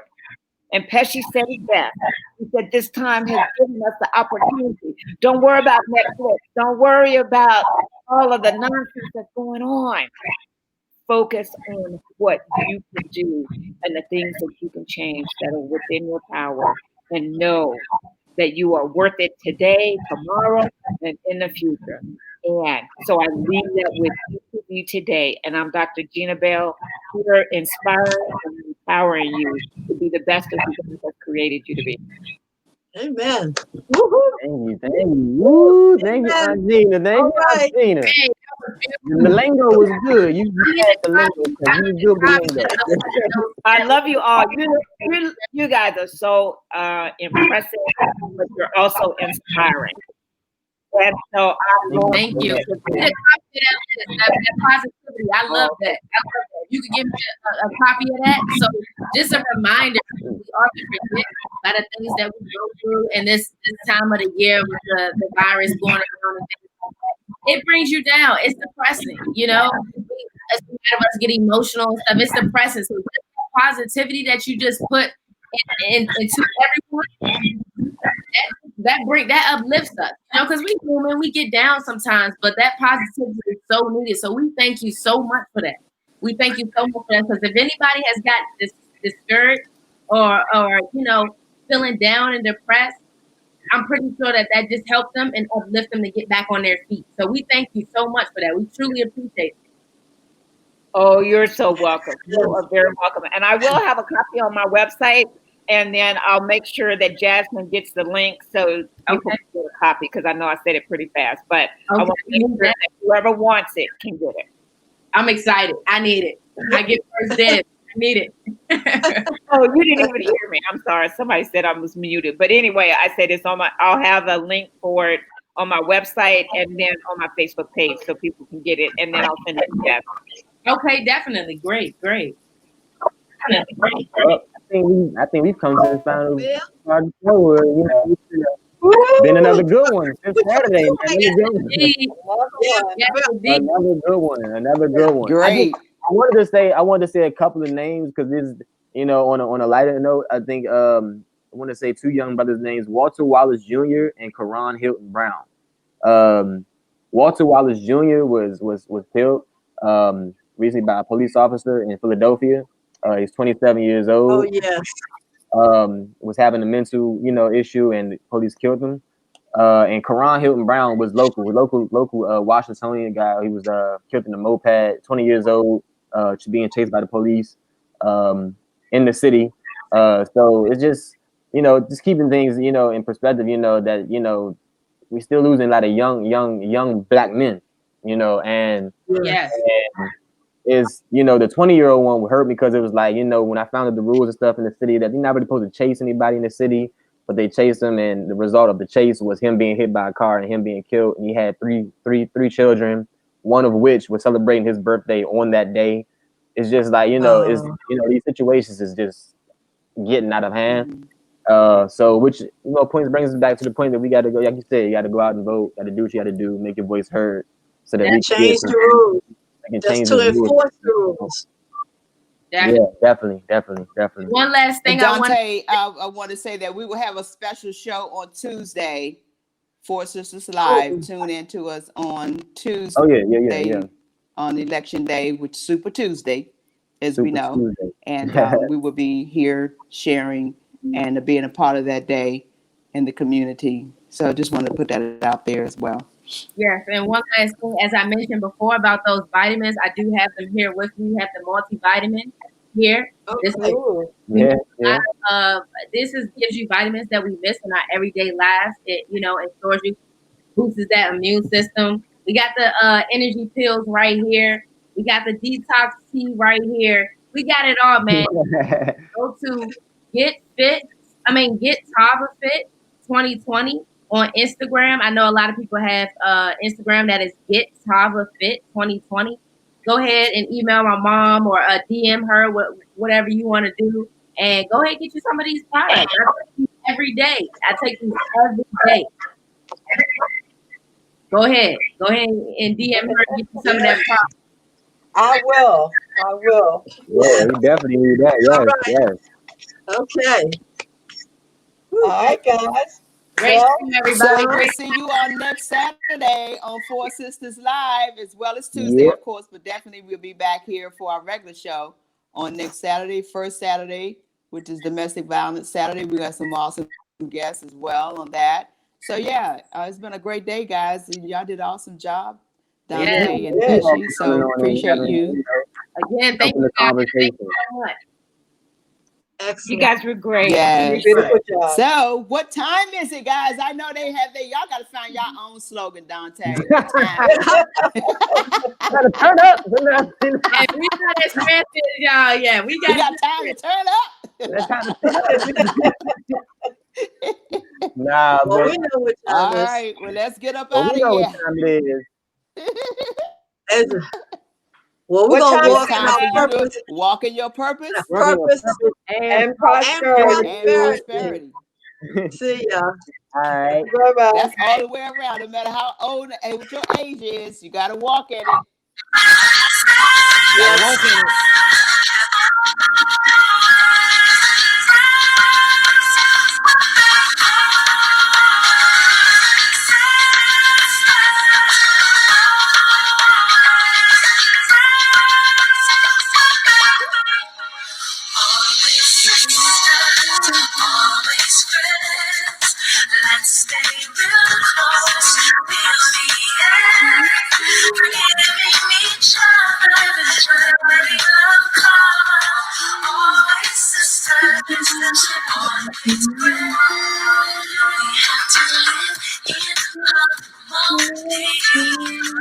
and Pesci said it best. He said, this time has given us the opportunity. Don't worry about Netflix. Don't worry about all of the nonsense that's going on. Focus on what you can do and the things that you can change that are within your power. And know that you are worth it today, tomorrow, and in the future. And so I leave that with each of you today. And I'm Dr. Gina Bell, here inspiring and empowering you to be the best of who God has created you to be. Amen. Thank you. Woo, thank you, Aunt Gina. Thank you, Aunt Gina. The lingo was good. You had the lingo. You good with the lingo. I love you all. You guys are so impressive, but you're also inspiring. And so Thank you. That positivity. I love that. You can give me a copy of that. So just a reminder, we often forget a lot of things that we go through, and this time of the year with the virus going around and things like that, it brings you down. It's depressing, you know. As a lot of us get emotional and stuff, it's depressing. So the positivity that you just put into everyone, that uplifts us, you know, because we human, we get down sometimes, but that positivity is so needed. So we thank you so much for that. We thank you so much for that, because if anybody has got discouraged or you know, feeling down and depressed, I'm pretty sure that just helped them and uplift them to get back on their feet. So we thank you so much for that. We truly appreciate it. Oh, you're so welcome. You are very welcome. And I will have a copy on my website, and then I'll make sure that Jasmine gets the link so people can get a copy, because I know I said it pretty fast, but I want to make sure that whoever wants it can get it. I'm excited. I need it. I get first dibs. I need it. Oh, you didn't even hear me. I'm sorry. Somebody said I was muted. But anyway, I said it's on I'll have a link for it on my website and then on my Facebook page so people can get it, and then I'll send it to Jasmine. Okay, definitely. Great. I think we've come to the final part of the show where, you know, been another good one. It's Saturday, man. Another good one. Great. I wanted to say a couple of names, because this, you know, on a lighter note, I think I want to say two young brothers' names: Walter Wallace Jr. and Karan Hilton Brown. Walter Wallace Jr. was killed recently by a police officer in Philadelphia. He's 27 years old. Oh yes. Was having a mental, you know, issue, and the police killed him. And Karan Hilton Brown was local Washingtonian guy. He was killed in a moped, 20 years old, being chased by the police in the city. So it's just, you know, just keeping things, you know, in perspective, you know, that, you know, we still losing a lot of young black men, you know, and yes. is, you know, the 20-year-old one hurt me, because it was like, you know, when I found out the rules and stuff in the city, that you're not really supposed to chase anybody in the city, but they chased him, and the result of the chase was him being hit by a car and him being killed. And he had three children, one of which was celebrating his birthday on that day. It's just like, you know, these situations is just getting out of hand. So which, you know, brings us back to the point that we got to go, like you said, you got to go out and vote, got to do what you got to do, make your voice heard, so that we change the rules. Just to enforce the rules. Yeah, definitely. One last thing, Dante, I want to say that we will have a special show on Tuesday for Sisters Live. Tune in to us on Tuesday. Oh yeah. On Election Day, which is Super Tuesday, as Super we know. Tuesday. And we will be here sharing and being a part of that day in the community. So I just wanted to put that out there as well. Yes, and one last thing, as I mentioned before about those vitamins, I do have them here with me. We have the multivitamin here. This Okay. Ooh. Yeah, yeah. gives you vitamins that we miss in our everyday lives. It ensures you, boosts that immune system. We got the energy pills right here. We got the detox tea right here. We got it all, man. Go to Get Tava Fit 2020 on Instagram. I know a lot of people have Instagram that is Get Tava Fit 2020. Go ahead and email my mom or DM her, whatever you want to do, and go ahead and get you some of these products. I take these every day. I take these every day. Go ahead and DM her and get you some of that product. I will. Yeah, we definitely need that. All Yes, right. yes. Okay. All right, guys. Great Well, seeing everybody. So we'll Great. see you on next Saturday on Four Sisters Live, as well as Tuesday, Yep. of course. But definitely we'll be back here for our regular show on next Saturday, first Saturday, which is Domestic Violence Saturday. We got some awesome guests as well on that. So yeah, it's been a great day, guys. Y'all did an awesome job, Dante Yeah. and Yeah. Pesci. So appreciate you. Again, thank Open you the guys conversation. so much. You Excellent. guys were great. Yes. beautiful job. So what time is it, guys? I know they have y'all got to find your own slogan, Dante. What time? Gotta turn up. Hey, we not expensive, y'all. Yeah, we You got got time to turn up. Nah, Well, but we know what All time right. Well, let's get up well, out we of know what here. time it is. is. Well, we're What gonna time walk It's in time our for you purpose, to walk in your purpose purpose And and prosperity. and prosperity. prosperity. See ya. All right. Bye-bye. That's all the way around. No matter how old and what your age is, you got to walk in it. You got to walk in it. Always friends. Let's stay real close. Feel the air. Forgiving each other. Letting love come. Always sisters. Always friends. We have to live in harmony. Even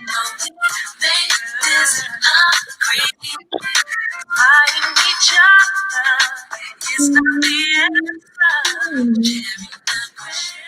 though we may disagree. Finding each other is not the answer. Sharing the question.